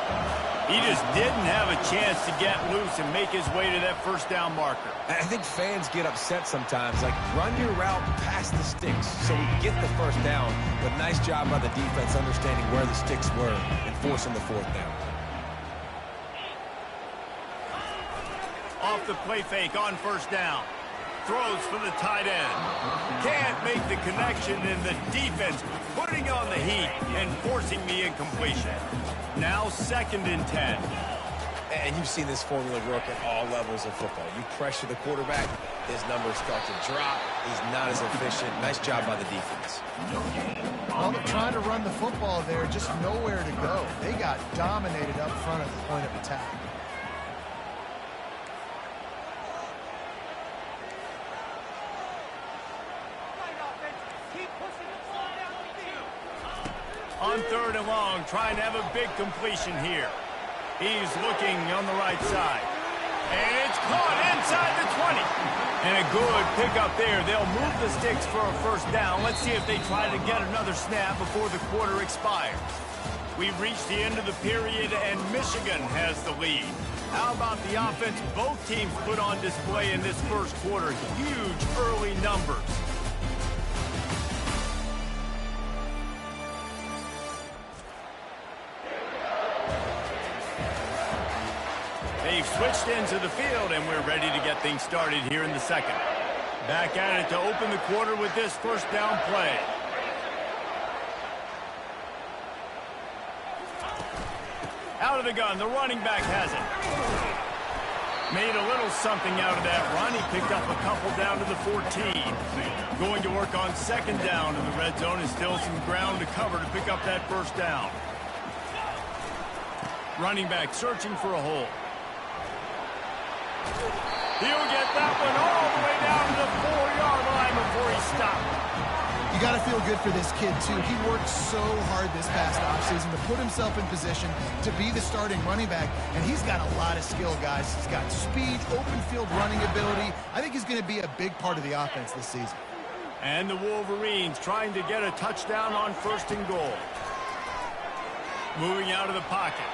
He just didn't have a chance to get loose and make his way to that first down marker. I think fans get upset sometimes. Like, run your route past the sticks so we get the first down. But nice job by the defense understanding where the sticks were and forcing the fourth down. Off the play fake on first down. Throws for the tight end. Can't make the connection, and the defense putting on the heat and forcing the incompletion. Now 2nd and 10. And you've seen this formula work at all levels of football. You pressure the quarterback, his numbers start to drop. He's not as efficient. Nice job by the defense. Well, they're trying to run the football there, just nowhere to go. They got dominated up front at the point of attack. On third and long, trying to have a big completion here. He's looking on the right side. And it's caught inside the 20. And a good pickup there. They'll move the sticks for a first down. Let's see if they try to get another snap before the quarter expires. We've reached the end of the period, and Michigan has the lead. How about the offense both teams put on display in this first quarter? Huge early numbers. They've switched into the field, and we're ready to get things started here in the second. Back at it to open the quarter with this first down play. Out of the gun, the running back has it. Made a little something out of that run. He picked up a couple down to the 14. Going to work on second down in the red zone, and still some ground to cover to pick up that first down. Running back searching for a hole. He'll get that one all the way down to the 4-yard line before he stopped. You got to feel good for this kid, too. He worked so hard this past offseason to put himself in position to be the starting running back, and he's got a lot of skill, guys. He's got speed, open field running ability. I think he's going to be a big part of the offense this season. And the Wolverines trying to get a touchdown on first and goal. Moving out of the pocket.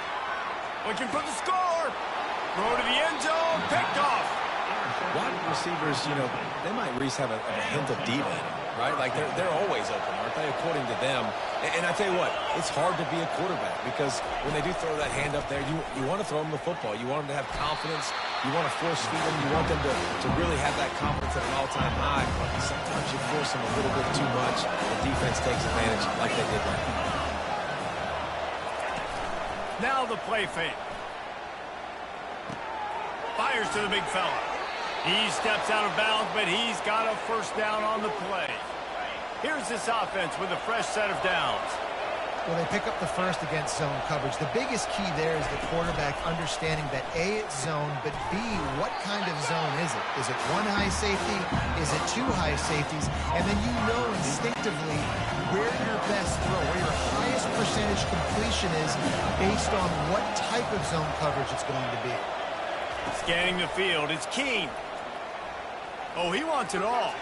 Looking for the score. Throw to the end zone. Picked off. Wide receivers, you know, they might, Reese, have a hint of diva. right? Like, they're always open, aren't they, according to them? And I tell you what, it's hard to be a quarterback because when they do throw that hand up there, you want to throw them the football. You want them to have confidence. You want to force feed them. You want them to really have that confidence at an all-time high. Sometimes you force them a little bit too much. The defense takes advantage like they did right now. Now the play fake. Fires to the big fella. He steps out of bounds, but he's got a first down on the play. Here's this offense with a fresh set of downs. Well, they pick up the first against zone coverage. The biggest key there is the quarterback understanding that A, it's zone, but B, what kind of zone is it? Is it one high safety? Is it two high safeties? And then you know instinctively where your best throw, where your highest percentage completion is based on what type of zone coverage it's going to be. Scanning the field, it's Keene. Oh, he wants it all.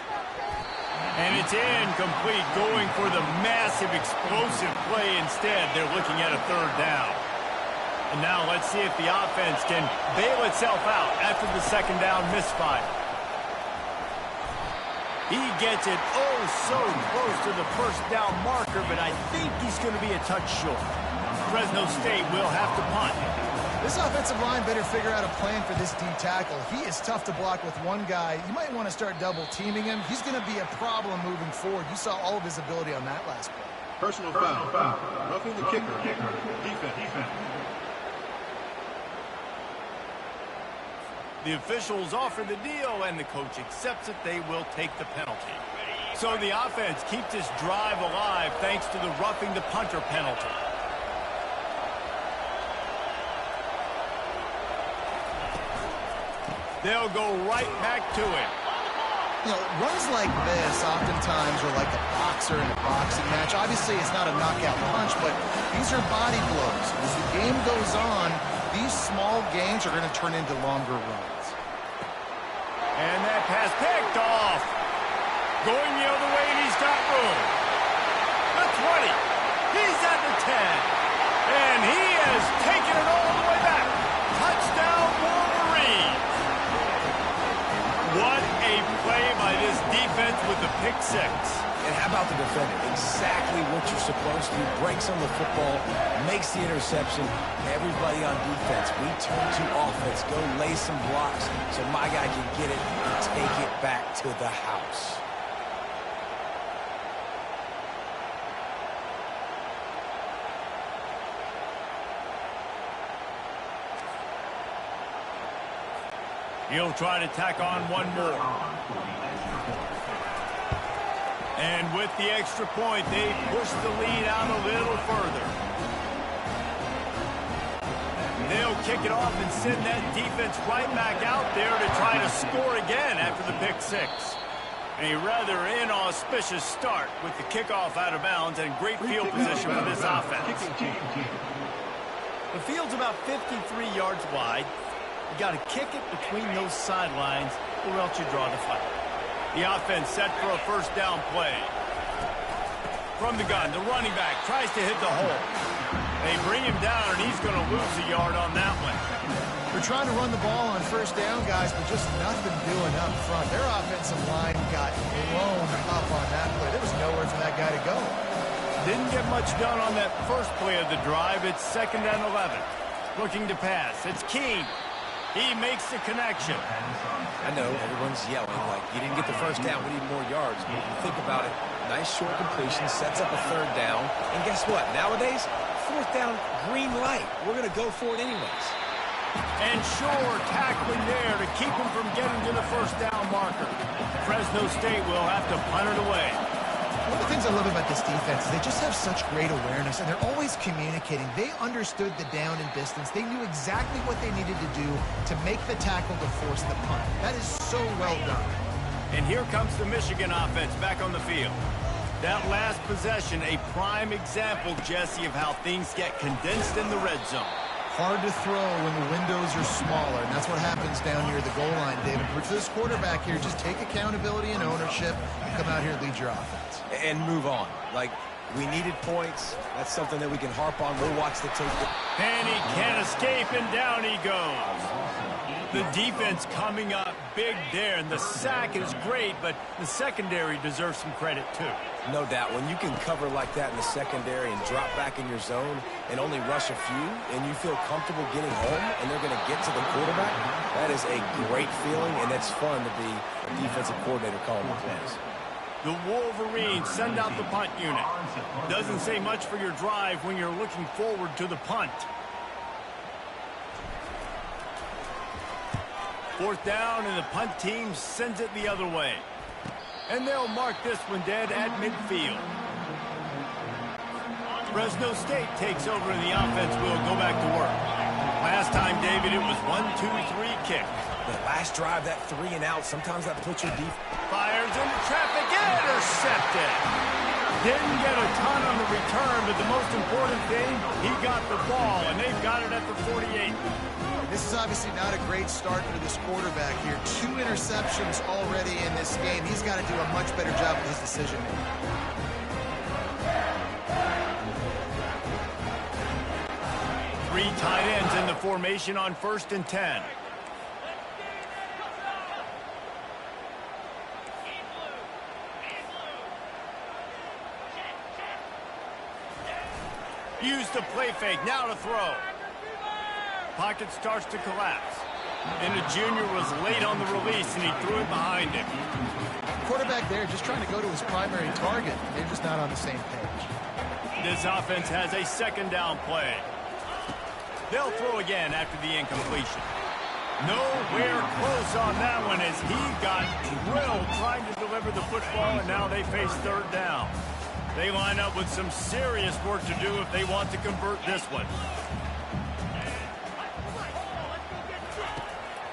And it's incomplete, going for the massive, explosive play instead. They're looking at a third down. And now let's see if the offense can bail itself out after the second down misfire. He gets it oh so close to the first down marker, but I think he's going to be a touch short. Fresno State will have to punt. This offensive line better figure out a plan for this D tackle. He is tough to block with one guy. You might want to start double teaming him. He's going to be a problem moving forward. You saw all of his ability on that last play. Personal foul. Roughing the kicker. Defense. The officials offer the deal, and the coach accepts it. They will take the penalty. So the offense keeps this drive alive thanks to the roughing the punter penalty. They'll go right back to it. You know, runs like this oftentimes are like a boxer in a boxing match. Obviously, it's not a knockout punch, but these are body blows. As the game goes on, these small gains are going to turn into longer runs. And that pass picked off. Going the other way, and he's got room. The 20. He's at the 10. And he has taken it all the way back. Touchdown, Wolverines. What a play by this defense with the pick six. And how about the defender? Exactly what you're supposed to do. Breaks on the football, makes the interception. Everybody on defense, we turn to offense. Go lay some blocks so my guy can get it and take it back to the house. He'll try to tack on one more. And with the extra point, they push the lead out a little further. They'll kick it off and send that defense right back out there to try to score again after the pick six. A rather inauspicious start with the kickoff out of bounds and great field position for this offense. The field's about 53 yards wide. You got to kick it between those sidelines or else you draw the flag. The offense set for a first down play. From the gun, the running back tries to hit the hole. They bring him down, and he's going to lose a yard on that one. They're trying to run the ball on first down, guys, but just nothing doing up front. Their offensive line got blown up on that play. There was nowhere for that guy to go. Didn't get much done on that first play of the drive. It's 2nd and 11. Looking to pass. It's Keene. He makes the connection. I know everyone's yelling like, you didn't get the first down, we need more yards. But if you think about it, nice short completion, sets up a third down. And guess what? Nowadays, fourth down, green light. We're going to go for it anyways. And sure, tackling there to keep him from getting to the first down marker. Fresno State will have to punt it away. One of the things I love about this defense is they just have such great awareness, and they're always communicating. They understood the down and distance. They knew exactly what they needed to do to make the tackle to force the punt. That is so well done. And here comes the Michigan offense back on the field. That last possession, a prime example, Jesse, of how things get condensed in the red zone. Hard to throw when the windows are smaller, and that's what happens down near the goal line, David. For this quarterback here, just take accountability and ownership and come out here and lead your offense. And move on. Like, we needed points. That's something that we can harp on. We'll watch the tape. And he can't escape, and down he goes. The defense coming up big there, and the sack is great, but the secondary deserves some credit too. No doubt. When you can cover like that in the secondary and drop back in your zone and only rush a few, and you feel comfortable getting home and they're going to get to the quarterback, that is a great feeling, and it's fun to be a defensive coordinator calling the plays. The Wolverines send out the punt unit. Doesn't say much for your drive when you're looking forward to the punt. Fourth down, and the punt team sends it the other way. And they'll mark this one dead at midfield. Fresno State takes over, and the offense will go back to work. Last time, David, it was 1-2-3 kick. The last drive, that 3 and out, sometimes that puts your defense. Fires into traffic, intercepted. Didn't get a ton on the return, but the most important thing, he got the ball, and they've got it at the 48. This is obviously not a great start for this quarterback here. 2 interceptions already in this game. He's got to do a much better job with his decision making. Three tight ends in the formation on 1st and 10. Use the play fake, now to throw. Pocket starts to collapse. And the junior was late on the release, and he threw it behind him. Quarterback there just trying to go to his primary target. They're just not on the same page. This offense has a 2nd down play. They'll throw again after the incompletion. Nowhere close on that one as he got drilled trying to deliver the football, and now they face 3rd down. They line up with some serious work to do if they want to convert this one.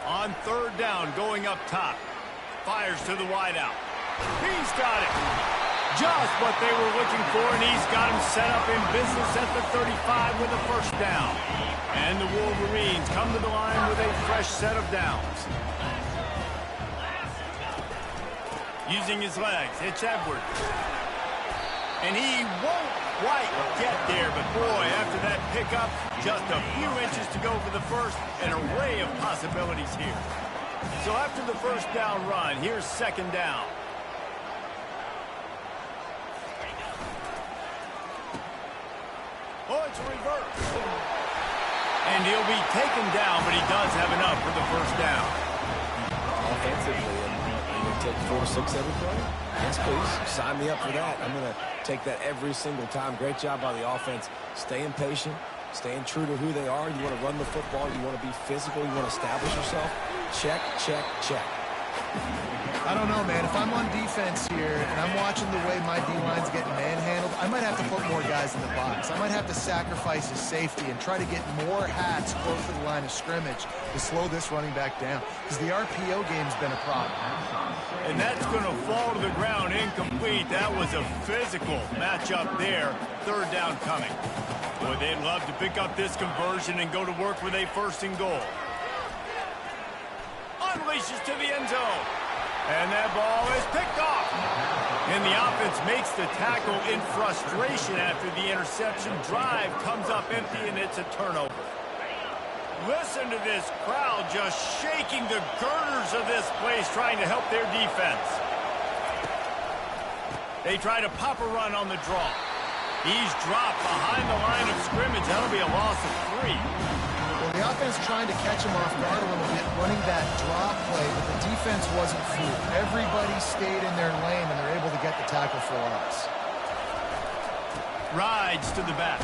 On 3rd down, going up top. Fires to the wideout. He's got it. Just what they were looking for, and he's got him set up in business at the 35 with a 1st down. And the Wolverines come to the line with a fresh set of downs. Using his legs, it's Edwards. And he won't quite get there, but boy, after that pickup, just a few inches to go for the first, an array of possibilities here. So after the 1st down run, here's 2nd down. Oh, it's a reverse. And he'll be taken down, but he does have enough for the 1st down. Offensively, and you take 4 to 6 every play? Yes, please. Sign me up for that. I'm going to take that every single time. Great job by the offense. Staying patient, staying true to who they are. You want to run the football. You want to be physical. You want to establish yourself. Check, check, check. I don't know, man. If I'm on defense here and I'm watching the way my D-line's getting manhandled, I might have to put more guys in the box. I might have to sacrifice his safety and try to get more hats close to the line of scrimmage to slow this running back down, because the RPO game's been a problem. And that's going to fall to the ground incomplete. That was a physical matchup there. 3rd down coming. Boy, they'd love to pick up this conversion and go to work with a 1st and goal. Unleashes to the end zone. And that ball is picked off. And the offense makes the tackle in frustration after the interception. Drive comes up empty, and it's a turnover. Listen to this crowd just shaking the girders of this place, trying to help their defense. They try to pop a run on the draw. He's dropped behind the line of scrimmage. That'll be a loss of 3. Well, the offense trying to catch him off guard a little bit, running that drop play, but the defense wasn't fooled. Everybody stayed in their lane, and they're able to get the tackle for loss. Rides to the back.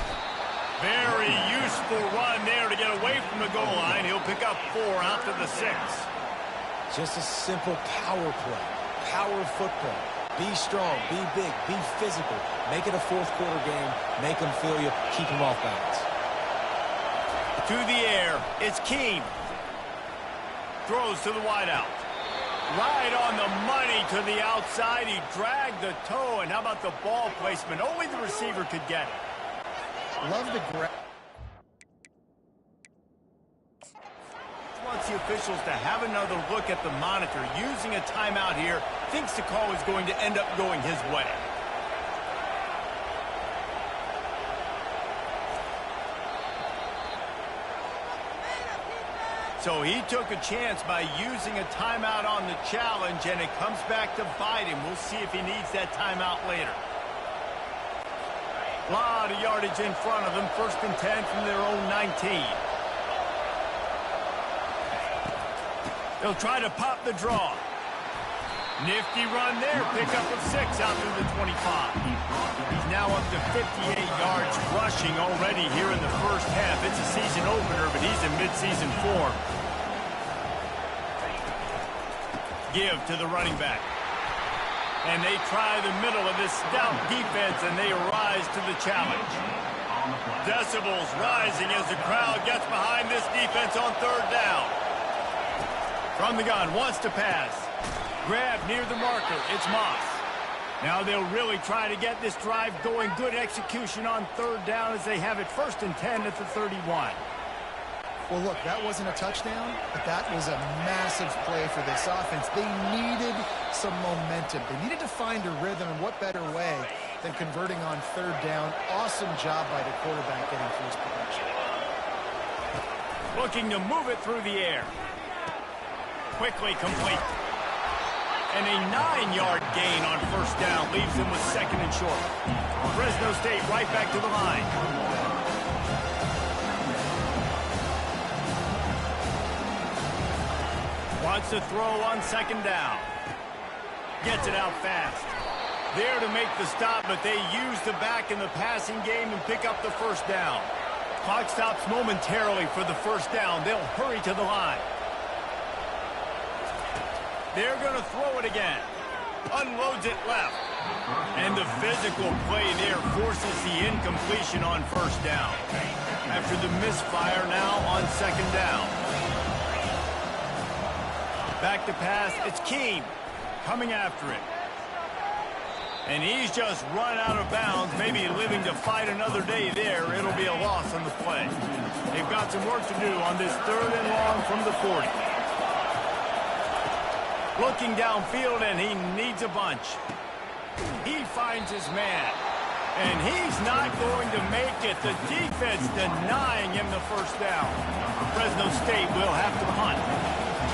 Very useful run there to get away from the goal line. He'll pick up 4 out to the 6. Just a simple power play. Power football. Be strong, be big, be physical. Make it a 4th quarter game. Make them feel you. Keep them off balance. To the air, it's Keene. Throws to the wideout. Right on the money to the outside. He dragged the toe, and how about the ball placement? Only the receiver could get it. Love the grab. Wants the officials to have another look at the monitor. Using a timeout here, thinks the call is going to end up going his way. So he took a chance by using a timeout on the challenge, and it comes back to bite him. We'll see if he needs that timeout later. A lot of yardage in front of them. 1st and 10 from their own 19. They'll try to pop the draw. Nifty run there. Pickup of 6 out through the 25. He's now up to 58 yards rushing already here in the first half. It's a season opener, but he's in midseason form. Give to the running back. And they try the middle of this stout defense, and they rise to the challenge. Decibels rising as the crowd gets behind this defense on 3rd down. From the gun, wants to pass. Grab near the marker. It's Moss. Now they'll really try to get this drive going. Good execution on 3rd down as they have it 1st and 10 at the 31. Well, look, that wasn't a touchdown, but that was a massive play for this offense. They needed some momentum. They needed to find a rhythm, and what better way than converting on 3rd down. Awesome job by the quarterback getting first production. Looking to move it through the air. Quickly complete. And a 9-yard gain on 1st down leaves them with 2nd and short. Fresno State right back to the line. Wants to throw on 2nd down. Gets it out fast. There to make the stop, but they use the back in the passing game and pick up the 1st down. Clock stops momentarily for the 1st down. They'll hurry to the line. They're going to throw it again. Unloads it left. And the physical play there forces the incompletion on 1st down. After the misfire now on 2nd down. Back to pass. It's Keene coming after it. And he's just run out of bounds, maybe living to fight another day there. It'll be a loss on the play. They've got some work to do on this 3rd and long from the 40. Looking downfield, and he needs a bunch. He finds his man. And he's not going to make it. The defense denying him the 1st down. Fresno State will have to punt.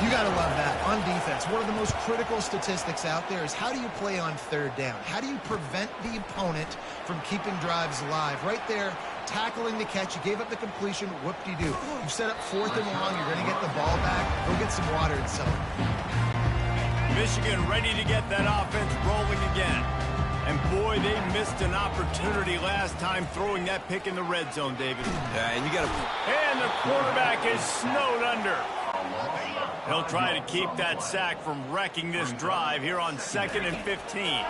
You got to love that. On defense, one of the most critical statistics out there is how do you play on 3rd down? How do you prevent the opponent from keeping drives alive? Right there, tackling the catch. You gave up the completion. Whoop-de-doo. You set up 4th and long. You're going to get the ball back. Go get some water and settle. Michigan ready to get that offense rolling again. And boy, they missed an opportunity last time throwing that pick in the red zone, David. Yeah, and you got to... And the quarterback is snowed under. He'll try to keep that sack from wrecking this drive here on 2nd and 15.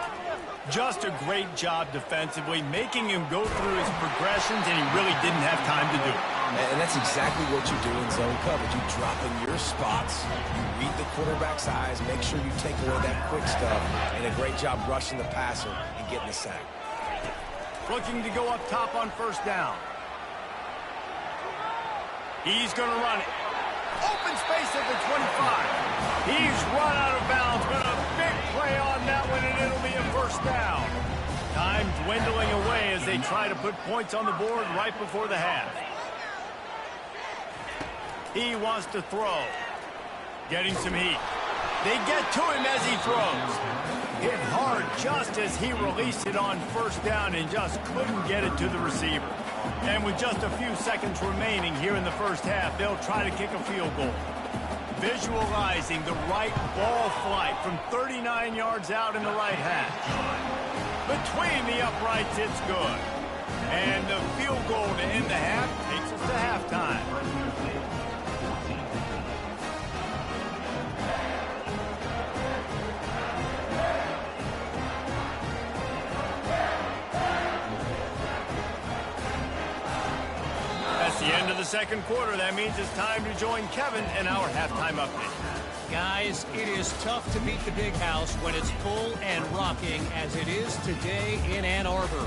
Just a great job defensively, making him go through his progressions, and he really didn't have time to do it. And that's exactly what you do in zone coverage. You drop in your spots, you read the quarterback's eyes, make sure you take away that quick stuff, and a great job rushing the passer and getting the sack. Looking to go up top on 1st down. He's going to run it. Open space at the 25. He's run out of bounds, but a big play on that one, and it'll be a 1st down. Time dwindling away as they try to put points on the board right before the half. He wants to throw. Getting some heat. They get to him as he throws. Hit hard just as he released it on 1st down and just couldn't get it to the receiver. And with just a few seconds remaining here in the 1st half, they'll try to kick a field goal. Visualizing the right ball flight from 39 yards out in the right half. Between the uprights, it's good. And the field goal to end the half takes us to halftime. That's the end of the 2nd quarter. That means it's time to join Kevin in our halftime update. Guys, it is tough to beat the Big House when it's full and rocking as it is today in Ann Arbor.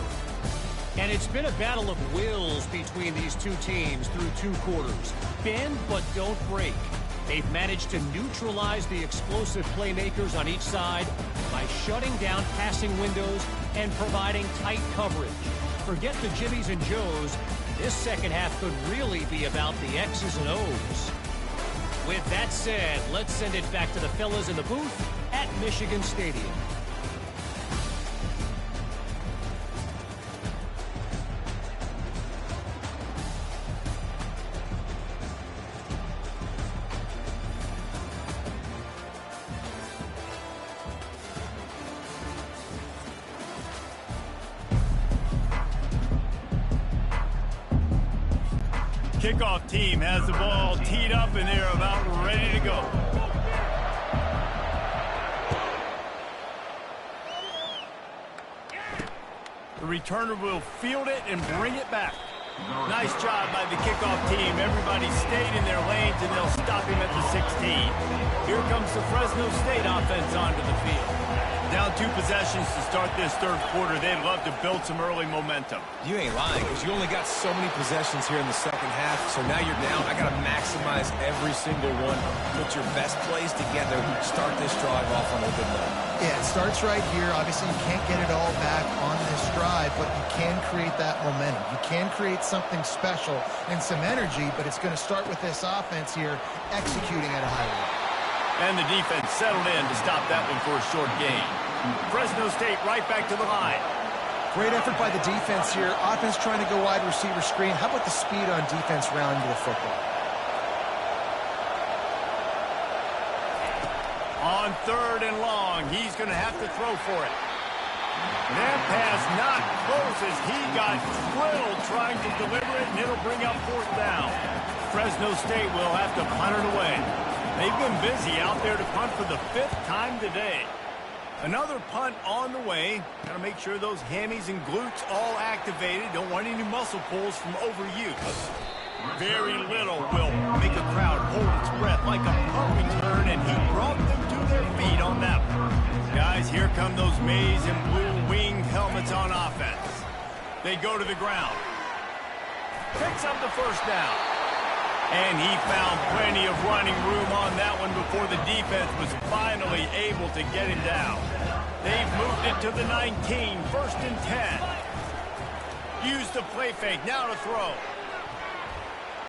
And it's been a battle of wills between these two teams through 2 quarters. Bend but don't break. They've managed to neutralize the explosive playmakers on each side by shutting down passing windows and providing tight coverage. Forget the Jimmies and Joes. This 2nd half could really be about the X's and O's. With that said, let's send it back to the fellas in the booth at Michigan Stadium. Kickoff team has the ball teed up and they're about ready to go. The returner will field it and bring it back. Nice job by the kickoff team. Everybody stayed in their lanes and they'll stop him at the 16. Here comes the Fresno State offense onto the field. Down 2 possessions to start this third quarter. They'd love to build some early momentum. You ain't lying, because you only got so many possessions here in the second half, so now you're down. I got to maximize every single one. Put your best plays together. Start this drive off on a good note. Yeah, it starts right here. Obviously, you can't get it all back on this drive, but you can create that momentum. You can create something special and some energy, but it's going to start with this offense here executing at a high level. And the defense settled in to stop that one for a short gain. Fresno State right back to the line. Great effort by the defense here. Offense trying to go wide receiver screen. How about the speed on defense rounding to the football? On 3rd and long, he's going to have to throw for it. That pass not close as he got drilled trying to deliver it, and it'll bring up 4th down. Fresno State will have to punt it away. They've been busy out there to punt for the 5th time today. Another punt on the way. Got to make sure those hammies and glutes all activated. Don't want any muscle pulls from overuse. Very little will make a crowd hold its breath like a punt return, and he brought them to their feet on that one. Guys, here come those maize and blue winged helmets on offense. They go to the ground. Picks up the 1st down. And he found plenty of running room on that one before the defense was finally able to get him down. They've moved it to the 19, 1st and 10. Use the play fake, now to throw.